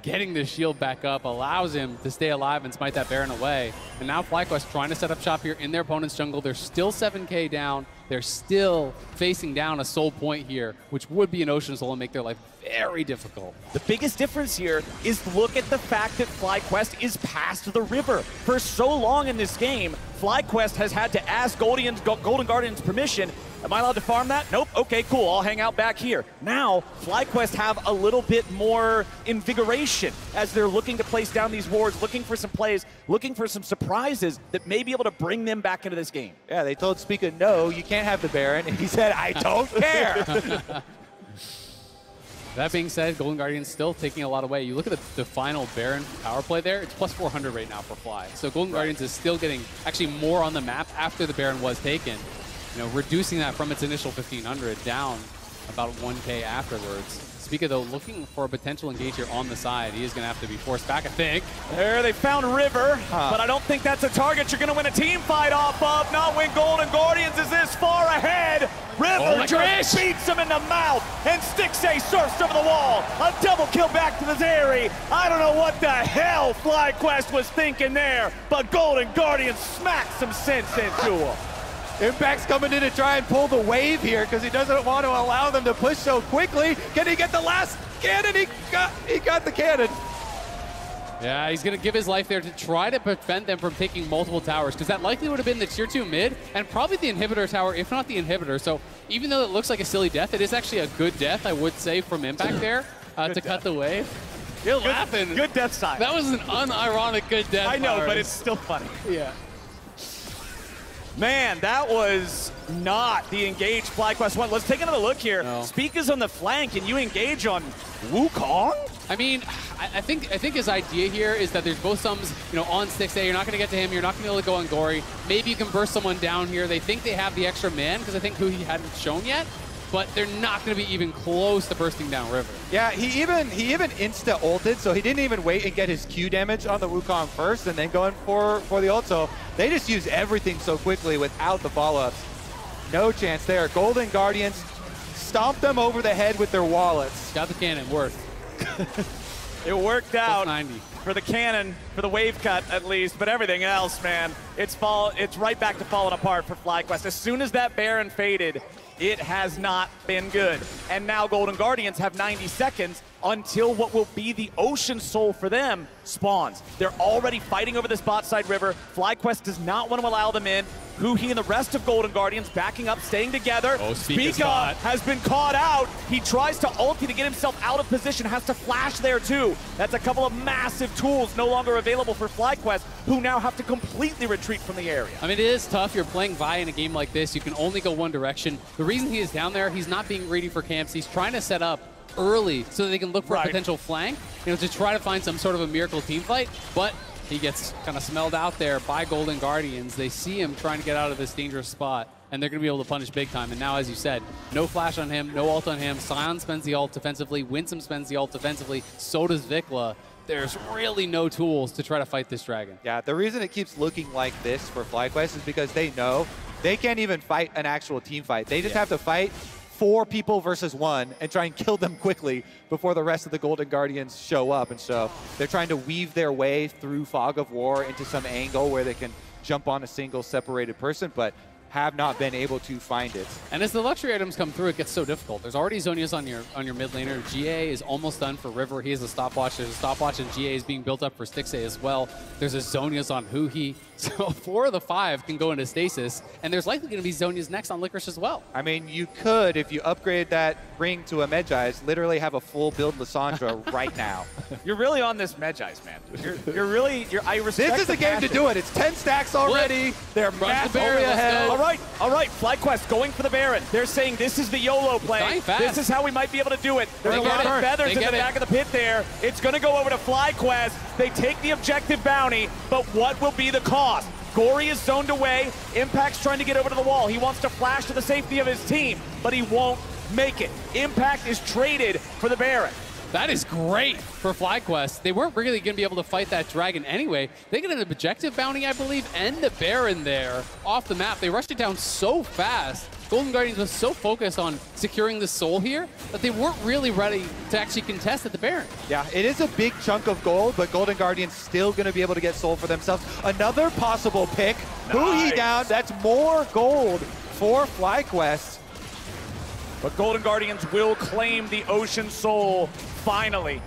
getting the shield back up allows him to stay alive and smite that Baron away. And now FlyQuest trying to set up shop here in their opponent's jungle. They're still 7K down. They're still facing down a Soul Point here, which would be an Ocean Soul and make their life very difficult. The biggest difference here is look at the fact that FlyQuest is past the river. For so long in this game, FlyQuest has had to ask Golden Guardians permission. Am I allowed to farm that? Nope. Okay, cool. I'll hang out back here. Now, FlyQuest have a little bit more invigoration as they're looking to place down these wards, looking for some plays, looking for some surprises that may be able to bring them back into this game. Yeah, they told Spica, no, you can't have the Baron, and he said, I don't care. That being said, Golden Guardians still taking a lot away. You look at the final Baron power play there, it's plus 400 right now for Fly. So Golden Guardians is still getting actually more on the map after the Baron was taken. Reducing that from its initial 1,500 down about 1K afterwards. Spica, though, looking for a potential engage here on the side. He is going to have to be forced back, I think. There, they found River, but I don't think that's a target you're going to win a team fight off of. Not when Golden Guardians is this far ahead. River just beats him in the mouth, and Stixxay surfs over the wall. A double kill back to the Zeri. I don't know what the hell FlyQuest was thinking there, but Golden Guardian smacked some sense into him. Impact's coming in to try and pull the wave here because he doesn't want to allow them to push so quickly. Can he get the last cannon? He got the cannon. Yeah, he's going to give his life there to try to prevent them from taking multiple towers, because that likely would have been the tier 2 mid and probably the inhibitor tower, if not the inhibitor. So even though it looks like a silly death, it is actually a good death, I would say, from Impact there to cut the wave. You're laughing. Good death side. That was an unironic good death. I know, Mars. but it's still funny. Yeah. Man, that was not the engage FlyQuest one. Let's take another look here. No. Speak is on the flank, and you engage on Wukong? I mean, I think his idea here is that there's both sums, on Stixxay. You're not going to get to him. You're not going to be able to go on Gory. Maybe you can burst someone down here. They think they have the extra man because I think who he hadn't shown yet, but they're not going to be even close to bursting down River. Yeah, he even insta-ulted, so he didn't even wait and get his Q damage on the Wukong first and then going for the ult. So they just use everything so quickly without the follow-ups. No chance there. Golden Guardians stomp them over the head with their wallets. Got the cannon, worth. It worked out 90. for the cannon, for the wave cut at least, but everything else, man, it's right back to falling apart for FlyQuest. As soon as that Baron faded, it has not been good. And now Golden Guardians have 90 seconds until what will be the Ocean Soul for them spawns. They're already fighting over this bot side river. FlyQuest does not want to allow them in. Huhi and the rest of Golden Guardians backing up, staying together. Oh, Spica has been caught out. He tries to ulti to get himself out of position, has to flash there too. That's a couple of massive tools no longer available for FlyQuest, who now have to completely retreat from the area. I mean, it is tough. You're playing Vi in a game like this. You can only go one direction. The reason he is down there, he's not being greedy for camps. He's trying to set up early so that they can look for a potential flank, to try to find some sort of a miracle team fight, but he gets kind of smelled out there by Golden Guardians. They see him trying to get out of this dangerous spot, and they're going to be able to punish big time. And now, as you said, no flash on him, no ult on him. Sion spends the ult defensively. Winsome spends the ult defensively. So does Vikla. There's really no tools to try to fight this dragon. Yeah, the reason it keeps looking like this for FlyQuest is because they know they can't even fight an actual team fight. They just have to fight 4 people versus 1 and try and kill them quickly before the rest of the Golden Guardians show up. And so they're trying to weave their way through Fog of War into some angle where they can jump on a single separated person, but have not been able to find it. And as the luxury items come through, it gets so difficult. There's already Zhonya's on your mid laner. GA is almost done for River. He has a stopwatch. There's a stopwatch, and GA is being built up for Stixxay as well. There's a Zhonya's on Huhi. So 4 of the 5 can go into stasis, and there's likely going to be Zhonya's next on Licorice as well. I mean, you could, if you upgrade that ring to a Medjai's, literally have a full build Lissandra right now. You're really on this Medjai's, man. I respect This is the game to do it. It's 10 stacks already. They're massively ahead. All right, FlyQuest going for the Baron. They're saying this is the YOLO play. This is how we might be able to do it. There's a lot of feathers in the back of the pit there. It's going to go over to FlyQuest. They take the objective bounty, but what will be the cost? Gory is zoned away. Impact's trying to get over to the wall. He wants to flash to the safety of his team, but he won't make it. Impact is traded for the Baron. That is great for FlyQuest. They weren't really going to be able to fight that dragon anyway. They get an objective bounty, I believe, and the Baron there off the map. They rushed it down so fast. Golden Guardians was so focused on securing the soul here that they weren't really ready to actually contest at the Baron. Yeah, it is a big chunk of gold, but Golden Guardians still going to be able to get soul for themselves. Another possible pick. Huhi down. That's more gold for FlyQuest. But Golden Guardians will claim the Ocean Soul finally.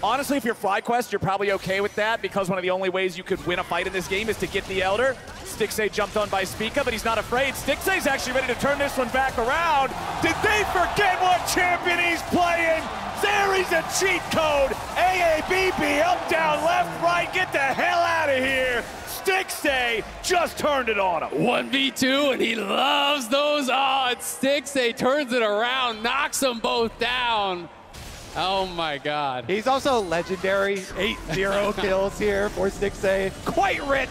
Honestly, if you're FlyQuest, you're probably okay with that because one of the only ways you could win a fight in this game is to get the Elder. Stixxay jumped on by Spica, but he's not afraid. Stixxay's actually ready to turn this one back around. Did they forget what champion he's playing? Zeri's a cheat code. AABB, up, down, left, right. Get the hell out of here. Stixxay just turned it on him. 1v2, and he loves those odds. Stixxay turns it around, knocks them both down. Oh my God. He's also legendary. 8-0 kills here for Stixxay. Quite rich.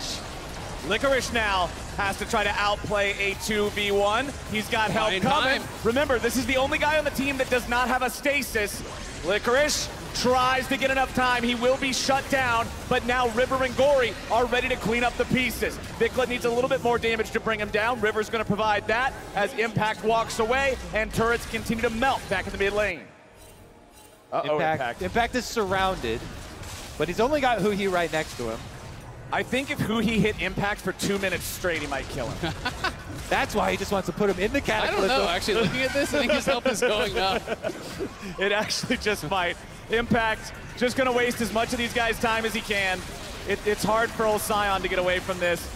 Licorice now has to try to outplay a 2v1. He's got help coming. Remember, this is the only guy on the team that does not have a stasis. Licorice tries to get enough time. He will be shut down, but now River and Gory are ready to clean up the pieces. Vicla needs a little bit more damage to bring him down. River's going to provide that as Impact walks away, and turrets continue to melt back in the mid lane. Impact is surrounded, but he's only got Huhi right next to him. I think if Huhi hit Impact for 2 minutes straight, he might kill him. That's why he just wants to put him in the Cataclysm. I don't know, actually, looking at this, I think his health is going up. It actually just might. Impact just going to waste as much of these guys' time as he can. It's hard for old Sion to get away from this.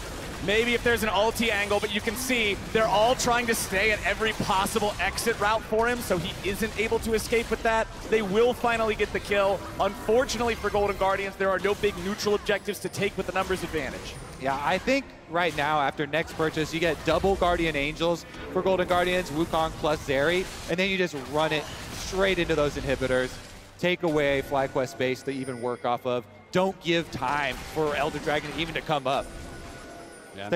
Maybe if there's an ulti angle, but you can see they're all trying to stay at every possible exit route for him, so he isn't able to escape with that. They will finally get the kill. Unfortunately for Golden Guardians, there are no big neutral objectives to take with the numbers advantage. Yeah, I think right now, after next purchase, you get double Guardian Angels for Golden Guardians, Wukong plus Zeri, and then you just run it straight into those inhibitors. Take away FlyQuest space to even work off of. Don't give time for Elder Dragon even to come up. Yeah,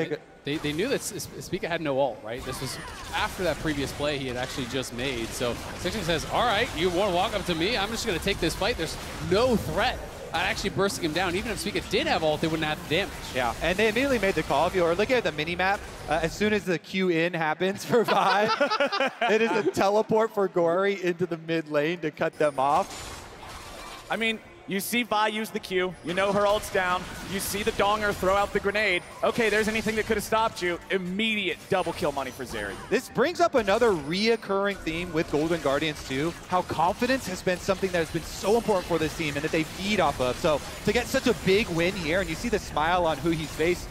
they knew that Spica had no ult, right? This was after that previous play he had actually just made. So Sixing says, all right, you want to walk up to me? I'm just going to take this fight. There's no threat at actually bursting him down. Even if Spica did have ult, they wouldn't have the damage. Yeah, and they immediately made the call. If you are looking at the mini-map, as soon as the Q in happens for Vi, it is a teleport for Gory into the mid lane to cut them off. I mean, you see Vi use the Q, you know her ult's down, you see the Donger throw out the grenade. Okay, there's anything that could have stopped you. Immediate double kill money for Zeri. This brings up another reoccurring theme with Golden Guardians too, how confidence has been something that has been so important for this team and that they feed off of. So to get such a big win here, and you see the smile on Huhi's face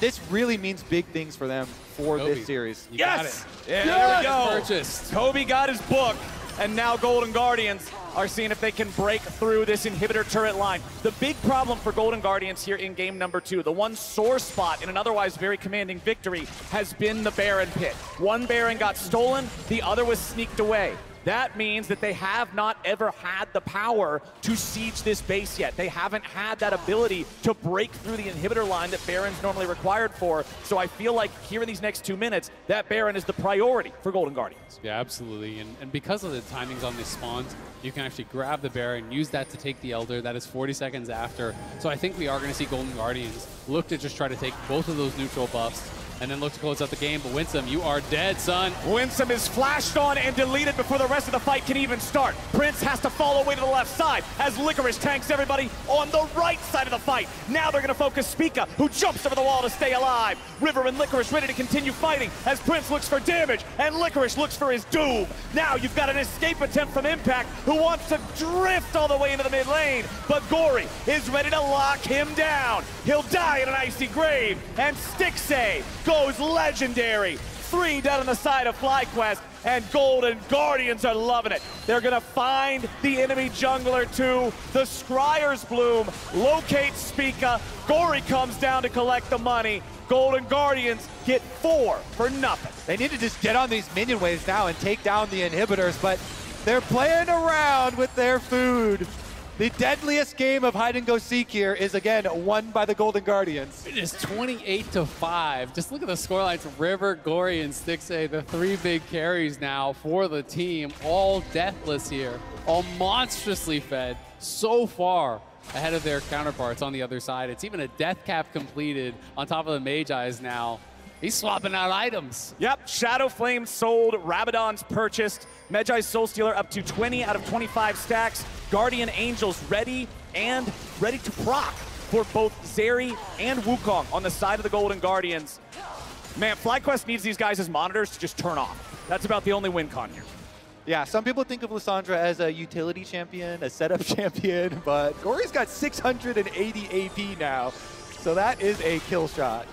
this really means big things for them for Kobe, this series. You got it. Yeah, there we go. Purchased. Kobe got his book, and now Golden Guardians are seeing if they can break through this inhibitor turret line. The big problem for Golden Guardians here in game number 2, the one sore spot in an otherwise very commanding victory, has been the Baron pit. One Baron got stolen, the other was sneaked away. That means that they have not ever had the power to siege this base yet. They haven't had that ability to break through the inhibitor line that Baron's normally required for. So I feel like here in these next 2 minutes, that Baron is the priority for Golden Guardians. Yeah, absolutely. And because of the timings on these spawns, you can actually grab the Baron, use that to take the Elder. That is 40 seconds after. So I think we are going to see Golden Guardians look to just try to take both of those neutral buffs and then look to close out the game. But Winsome, you are dead, son. Winsome is flashed on and deleted before the rest of the fight can even start. Prince has to fall away to the left side as Licorice tanks everybody on the right side of the fight. Now they're going to focus Spica, who jumps over the wall to stay alive. River and Licorice ready to continue fighting as Prince looks for damage and Licorice looks for his doom. Now you've got an escape attempt from Impact, who wants to drift all the way into the mid lane, but Gory is ready to lock him down. He'll die in an icy grave, and Stixxay goes legendary. 3 down on the side of FlyQuest, and Golden Guardians are loving it. They're gonna find the enemy jungler too. The Scryer's Bloom locates Spica. Gory comes down to collect the money. Golden Guardians get 4 for nothing. They need to just get on these minion waves now and take down the inhibitors, but they're playing around with their food. The deadliest game of hide and go seek here is again won by the Golden Guardians. It is 28-5. Just look at the scorelines from River, Gory, and Stixxay, the 3 big carries now for the team. All deathless here, all monstrously fed, so far ahead of their counterparts on the other side. It's even a death cap completed on top of the Magi's now. He's swapping out items. Yep, Shadow Flame sold, Rabadon's purchased, Magi's Soul Stealer up to 20 out of 25 stacks, Guardian Angels ready to proc for both Zeri and Wukong on the side of the Golden Guardians. Man, FlyQuest needs these guys as monitors to just turn off. That's about the only win con here. Yeah, some people think of Lissandra as a utility champion, a setup champion, but Gory's got 680 AP now, so that is a kill shot.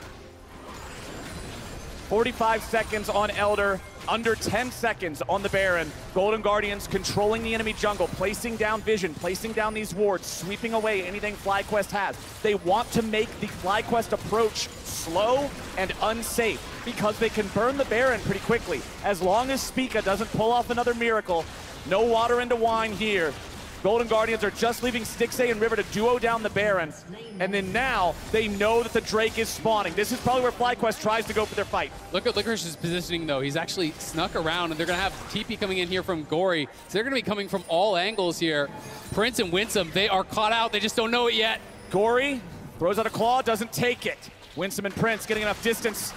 45 seconds on Elder, under 10 seconds on the Baron. Golden Guardians controlling the enemy jungle, placing down vision, placing down these wards, sweeping away anything FlyQuest has. They want to make the FlyQuest approach slow and unsafe because they can burn the Baron pretty quickly. As long as Spica doesn't pull off another miracle, no water into wine here. Golden Guardians are just leaving Stixxay and River to duo down the Baron. And then now they know that the Drake is spawning. This is probably where FlyQuest tries to go for their fight. Look at Licorice's positioning, though. He's actually snuck around, and they're going to have TP coming in here from Gory. So they're going to be coming from all angles here. Prince and Winsome, they are caught out. They just don't know it yet. Gory throws out a claw, doesn't take it. Winsome and Prince getting enough distance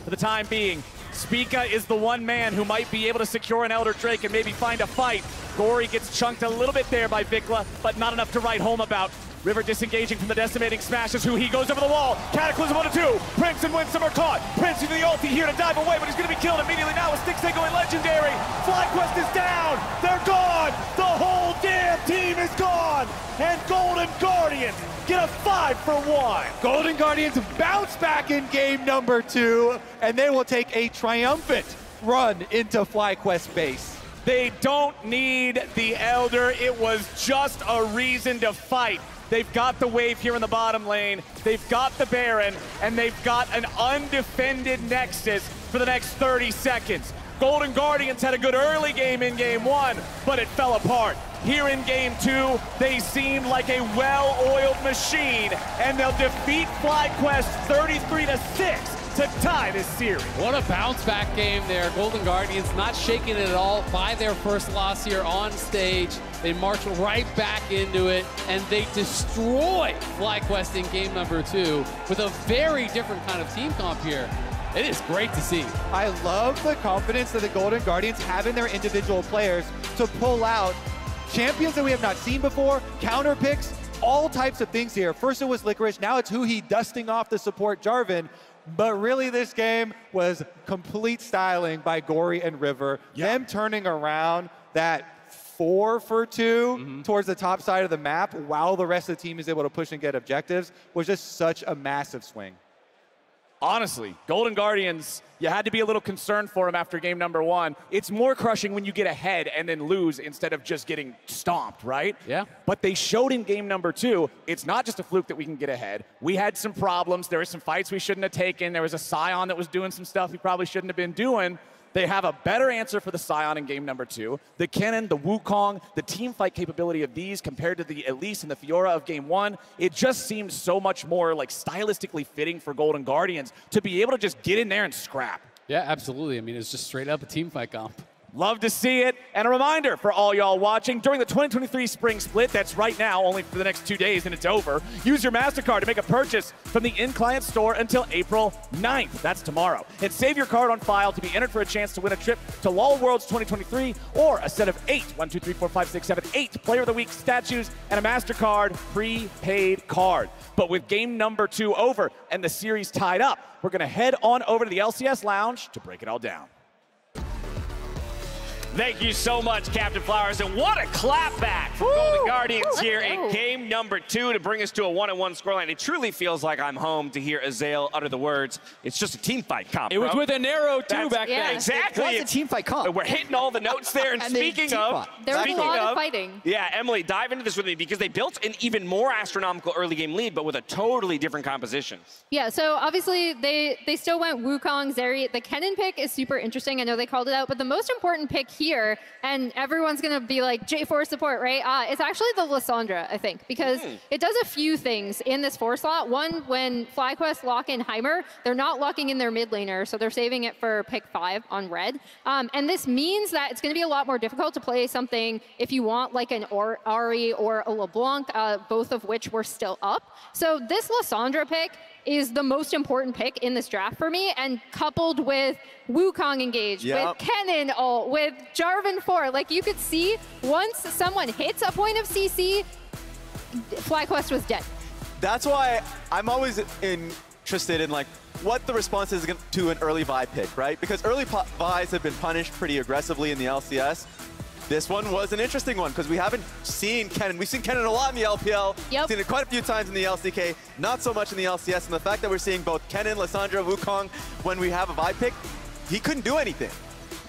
for the time being. Spica is the one man who might be able to secure an Elder Drake and maybe find a fight. Gory gets chunked a little bit there by Vikla, but not enough to write home about. River disengaging from the decimating smashes, who he goes over the wall. Cataclysm 1-2. Prince and Winsome are caught. Prince using the ulti here to dive away, but he's going to be killed immediately now with Stixxay going legendary. FlyQuest is down. They're gone. The whole damn team is gone. And Golden Guardians get a 5-for-1. Golden Guardians bounce back in game number 2, and they will take a triumphant run into FlyQuest base. They don't need the Elder. It was just a reason to fight. They've got the wave here in the bottom lane. They've got the Baron, and they've got an undefended Nexus for the next 30 seconds. Golden Guardians had a good early game in game 1, but it fell apart. Here in game 2, they seem like a well-oiled machine, and they'll defeat FlyQuest 33-6 to tie this series. What a bounce-back game there. Golden Guardians not shaking it at all by their first loss here on stage. They march right back into it, and they destroy FlyQuest in game number 2 with a very different kind of team comp here. It is great to see. I love the confidence that the Golden Guardians have in their individual players to pull out champions that we have not seen before, counter picks, all types of things here. First it was Licorice, now it's Huhi dusting off the support Jarvan. But really this game was complete styling by Gory and River. Yeah. Them turning around that 4-for-2 towards the top side of the map while the rest of the team is able to push and get objectives was just such a massive swing. Honestly, Golden Guardians, you had to be a little concerned for them after game number 1. It's more crushing when you get ahead and then lose instead of just getting stomped, right? Yeah. But they showed in game number 2, it's not just a fluke that we can get ahead. We had some problems. There were some fights we shouldn't have taken. There was a Sion that was doing some stuff he probably shouldn't have been doing. They have a better answer for the Sion in game number 2. The Kennen, the Wukong, the team fight capability of these compared to the Elise and the Fiora of game 1, it just seems so much more like stylistically fitting for Golden Guardians to be able to just get in there and scrap. Yeah, absolutely. I mean, it's just straight up a team fight comp. Love to see it. And a reminder for all y'all watching, during the 2023 Spring Split, that's right now, only for the next 2 days and it's over, use your MasterCard to make a purchase from the in-client store until April 9th. That's tomorrow. And save your card on file to be entered for a chance to win a trip to LOL Worlds 2023 or a set of 8, 1, 2, 3, 4, 5, 6, 7, 8 Player of the Week statues and a MasterCard prepaid card. But with game number 2 over and the series tied up, we're going to head on over to the LCS Lounge to break it all down. Thank you so much, Captain Flowers, and what a clapback from Golden Guardians here in game number 2 to bring us to a 1-1 scoreline. It truly feels like I'm home to hear Azael utter the words, it's just a team fight comp, It was with an arrow, too, back then. Exactly. It's a team fight comp. We're hitting all the notes there, and speaking of... There was a lot of fighting. Yeah, Emily, dive into this with me, because they built an even more astronomical early game lead, but with a totally different composition. Yeah, so obviously they still went Wukong, Zeri. The Kennen pick is super interesting. I know they called it out, but the most important pick here, and everyone's going to be like, J4 support, right? It's actually the Lissandra, I think, because it does a few things in this 4 slot. One, when FlyQuest lock in Heimer, they're not locking in their mid laner, so they're saving it for pick 5 on red. And this means that it's going to be a lot more difficult to play something if you want like an Ahri or a LeBlanc, both of which were still up. So this Lissandra pick is the most important pick in this draft for me, and coupled with Wukong engaged, with Kennen ult, with Jarvan 4, like you could see once someone hits a point of CC, FlyQuest was dead. That's why I'm always interested in like what the response is to an early Vi pick, right? Because early Vi's have been punished pretty aggressively in the LCS. This one was an interesting one because we haven't seen Kennen. We've seen Kennen a lot in the LPL. Yep. Seen it quite a few times in the LCK, not so much in the LCS. And the fact that we're seeing both Kennen, Lissandra, Wukong when we have a Vi pick, he couldn't do anything.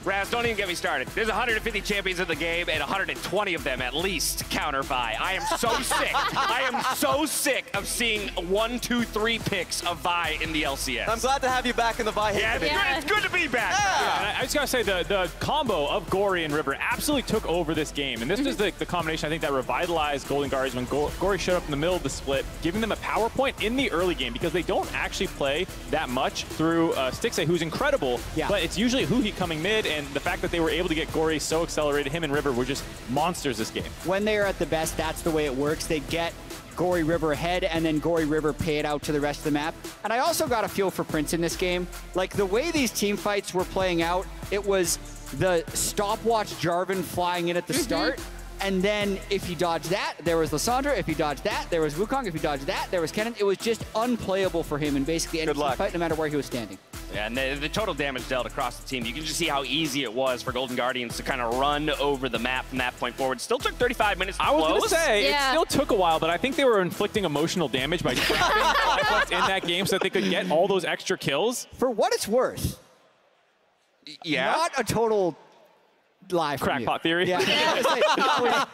Raz, don't even get me started. There's 150 champions in the game, and 120 of them at least counter Vi. I am so sick. I am so sick of seeing 1, 2, 3 picks of Vi in the LCS. I'm glad to have you back in the Vi hate committee. It's good to be back. I just gotta say the combo of Gory and River absolutely took over this game, and this was the combination I think that revitalized Golden Guardians when Gory showed up in the middle of the split, giving them a power point in the early game because they don't actually play that much through Stixxay, who's incredible, but it's usually Huhi coming mid, and the fact that they were able to get Gory so accelerated, him and River were just monsters this game. When they are at the best, that's the way it works. They get Gory River ahead, and then Gory River pay it out to the rest of the map. And I also got a feel for Prince in this game. Like, the way these team fights were playing out, it was the stopwatch Jarvan flying in at the start, and then if he dodged that, there was Lissandra. If he dodged that, there was Wukong. If he dodged that, there was Kennen. It was just unplayable for him in basically any team fight, no matter where he was standing. Yeah, and the total damage dealt across the team. You can just see how easy it was for Golden Guardians to kind of run over the map from that point forward. Still took 35 minutes to close. I was going to say, it still took a while, but I think they were inflicting emotional damage by trapping FlyQuest in that game so that they could get all those extra kills. For what it's worth, not a total lie from Crackpot theory? Yeah.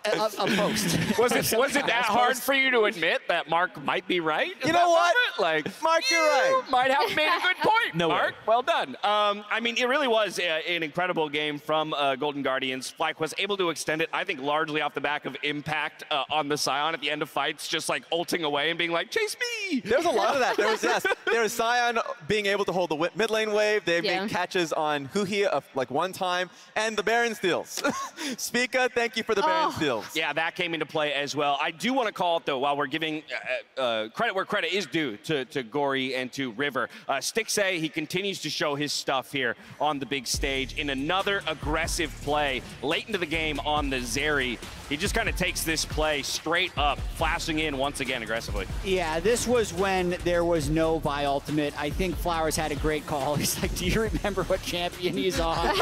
A post. Was it that hard for you to admit that Mark might be right? You know what? Like, Mark, you're right. Might have made a good point, No Mark. way. Well done. I mean, it really was an incredible game from Golden Guardians. FlyQuest able to extend it, I think, largely off the back of impact on the Sion at the end of fights, just like ulting away and being like, chase me! There's a lot of that. There was Sion being able to hold the mid lane wave. They made catches on Huhi like one time, and the Baron steals. Spica, thank you for the Baron steals. Yeah, that came into play as well. I do want to call it, though, while we're giving credit where credit is due to Gory and to River. Stixxay, he continues to show his stuff here on the big stage in another aggressive play late into the game on the Zeri. He just kind of takes this play straight up, flashing in once again aggressively. Yeah, this was when there was no Vi ultimate. I think Flowers had a great call. He's like, do you remember what champion he's on?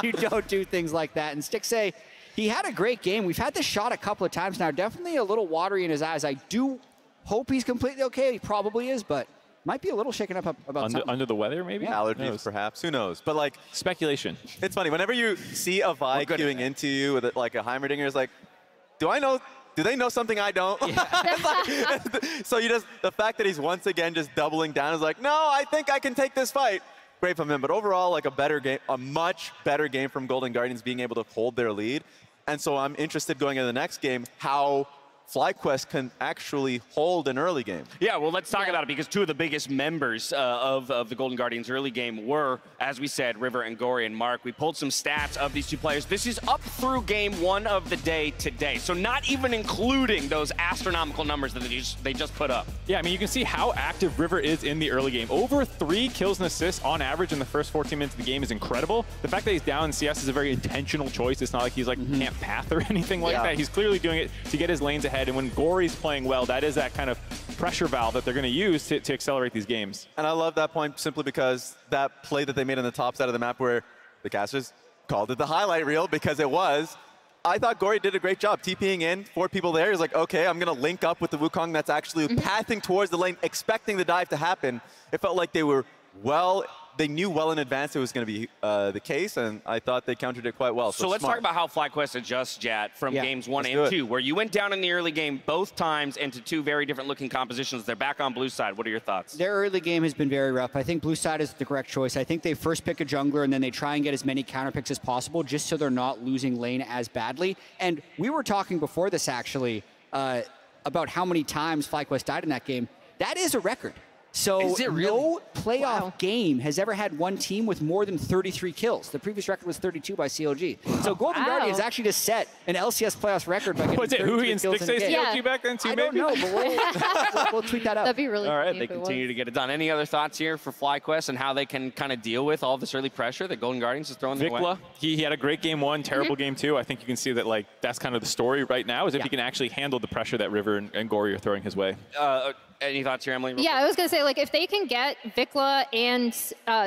You don't do things like that. And Stixxay, he had a great game. We've had this shot a couple of times now. Definitely a little watery in his eyes. I do hope he's completely okay. He probably is, but might be a little shaken up about something. Under the weather, maybe? Allergies, perhaps. Who knows? But, like... Speculation. It's funny. Whenever you see a Vi queuing into you with, like, a Heimerdinger, it's like, do they know something I don't? Yeah. So the fact that he's once again just doubling down is like, no, I think I can take this fight. Great from him. But overall, like, a much better game from Golden Guardians being able to hold their lead. And so I'm interested going into the next game how FlyQuest can actually hold an early game. Yeah, well, let's talk about it because two of the biggest members of the Golden Guardians early game were, as we said, River and Gory and Mark. We pulled some stats of these two players. This is up through game 1 of the day today, so not even including those astronomical numbers that they just put up. Yeah, I mean, you can see how active River is in the early game. Over 3 kills and assists on average in the first 14 minutes of the game is incredible. The fact that he's down in CS is a very intentional choice. It's not like he's like can't path or anything like that. He's clearly doing it to get his lanes ahead. And when Gory's playing well, that is that kind of pressure valve that they're going to use to accelerate these games. And I love that point simply because that play that they made on the top side of the map where the casters called it the highlight reel because it was. I thought Gory did a great job TPing in 4 people there. He's like, okay, I'm going to link up with the Wukong that's actually pathing towards the lane, expecting the dive to happen. It felt like they knew well in advance it was going to be the case, and I thought they countered it quite well. So let's talk about how FlyQuest adjusts, Jat, from games 1 and 2, where you went down in the early game both times into 2 very different looking compositions. They're back on blue side. What are your thoughts? Their early game has been very rough. I think blue side is the correct choice. I think they first pick a jungler, and then they try and get as many counter picks as possible just so they're not losing lane as badly. And we were talking before this, actually, about how many times FlyQuest died in that game. That is a record. So no playoff game has ever had one team with more than 33 kills. The previous record was 32 by CLG. So Golden Guardians actually just set an LCS playoffs record by getting Was it Huhi and Stixxay CLG back then too, I don't know, but we'll tweet that out. That'd be really All right, they continue to get it done. Any other thoughts here for FlyQuest and how they can kind of deal with all this early pressure that Golden Guardians is throwing their way? Vikla, he had a great game 1, terrible game 2. I think you can see that that's kind of the story right now is if he can actually handle the pressure that River and Gory are throwing his way. Any thoughts here, Emily? Yeah, I was going to say, like, if they can get Vikla and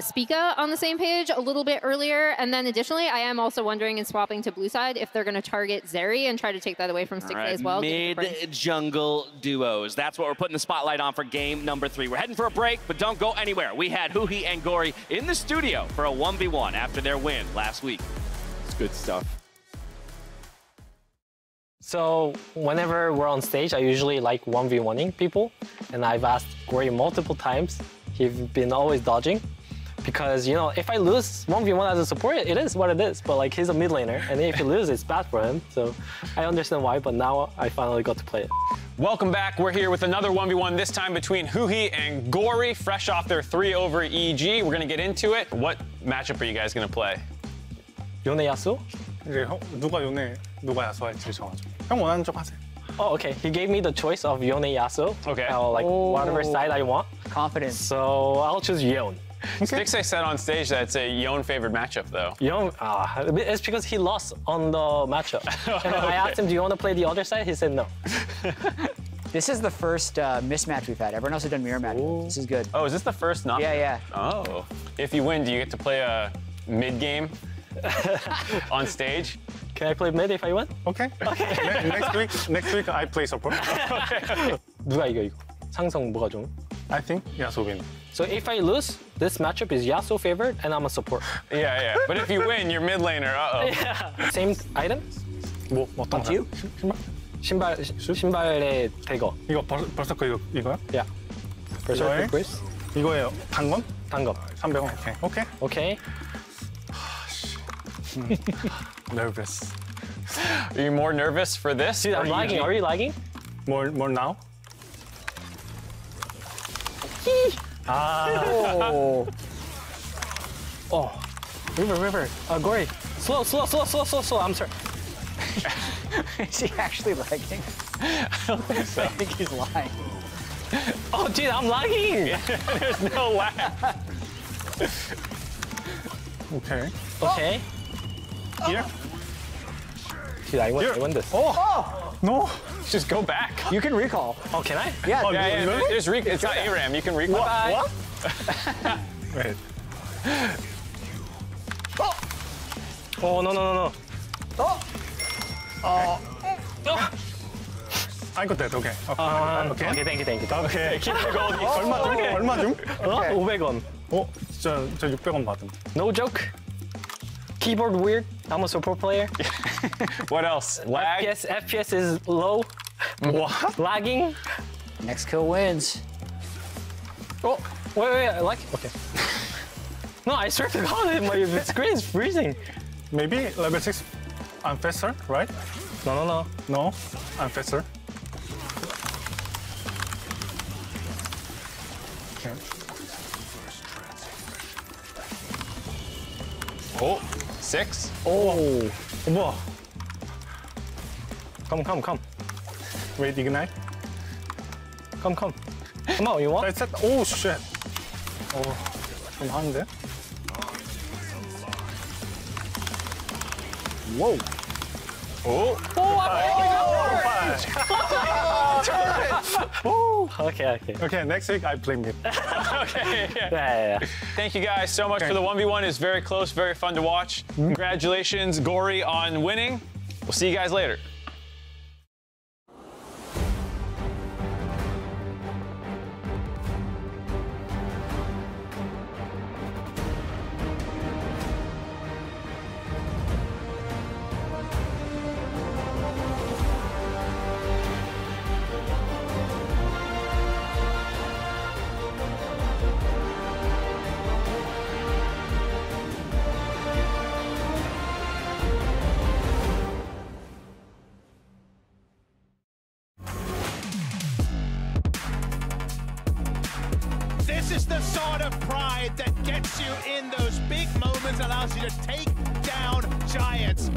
Spica on the same page a little bit earlier, and then additionally, I am also wondering in swapping to blue side if they're going to target Zeri and try to take that away from Stixxay as well. Mid-jungle duos. That's what we're putting the spotlight on for game number 3. We're heading for a break, but don't go anywhere. We had Huhi and Gory in the studio for a 1v1 after their win last week. It's good stuff. So whenever we're on stage, I usually like 1v1ing people, and I've asked Gory multiple times. He's been always dodging, because you know, if I lose 1v1 as a support, it is what it is. But like, he's a mid laner, and if he loses, it's bad for him. So I understand why, but now I finally got to play it. Welcome back. We're here with another 1v1, this time between Huhi and Gory, fresh off their 3 over EG. We're gonna get into it. What matchup are you guys gonna play? Yone Yasuo? 이제 누가 요네, 누가 야수 할지 정하죠. 형 원하는 쪽 하세요. Oh, okay. He gave me the choice of Yone Yasuo. Okay. Like whatever side I want. Confidence. So I'll choose Yone. Stixxay said on stage that it's a Yone favored matchup, though. Yone, it's because he lost on the matchup. And I asked him, do you want to play the other side? He said no. This is the first mismatch we've had. Everyone else has done mirror match. This is good. Oh, is this the first not? Yeah. Oh. If you win, do you get to play a mid game on stage? Can I play mid if I win? Okay. Next week I play support. Okay. 누가 이거? 상성 뭐가 좀? I think Yasuo win. So if I lose, this matchup is Yasuo favored and I'm a support. Yeah. But if you win, you're mid laner. Yeah. Same item? 뭐 어떤 거? 신발의 대거. 이거 벌써 이거야? Yeah. Berserker Priest. 이거예요. 단건? 단검. 300원. 오케이. Okay. Nervous. Are you more nervous for this? Dude, I'm lagging. Are you lagging? More now? Oh. River. Gory. Slow. I'm sorry. Is he actually lagging? I don't think so. I think he's lying. Oh, dude, I'm lagging. There's no lag. Okay. Here? Dude, I win this. No. Just go back. You can recall. Oh, can I? Yeah. Yeah. It's not ARAM. You can recall. What? Wait. Oh, no. I got that. Okay. Okay, thank you. Okay. Keep it going. 얼마 중? 500원. 저 600원 받음. No joke. Keyboard weird. I'm a support player. What else? Lag? FPS is low. What? Lagging. Next kill wins. Oh, wait, I like it. Okay. No, I swear to God, my screen is freezing. Maybe level 6 I'm faster, right? No. No, I'm faster. Okay. Oh, 6? Oh, 뭐야? Come. Wait, ignite. Come on, you want? That's it. Oh, shit. 좀 하는데? Whoa. Okay. Okay, next week I play mid. Okay. Yeah. Thank you guys so much for the 1v1. It's very close, very fun to watch. Congratulations, Gory, on winning. We'll see you guys later. This is the sort of pride that gets you in those big moments, allows you to take down giants.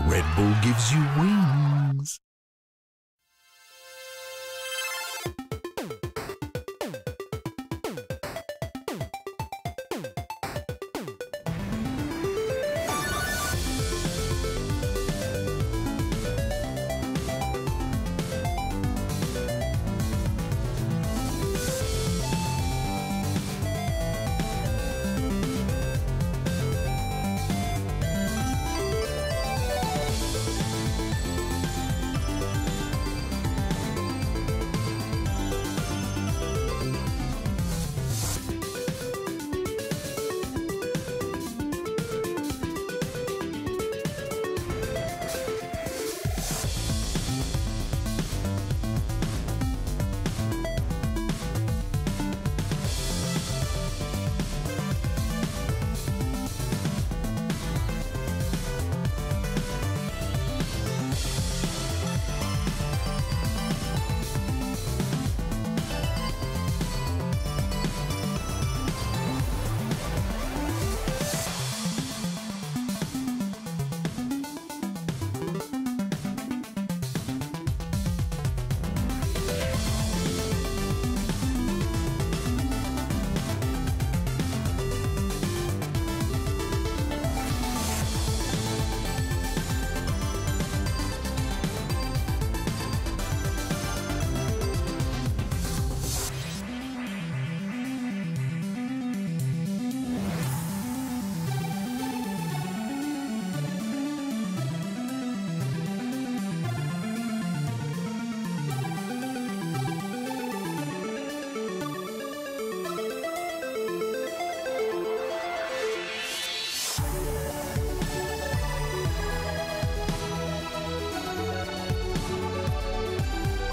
Red Bull gives you wings.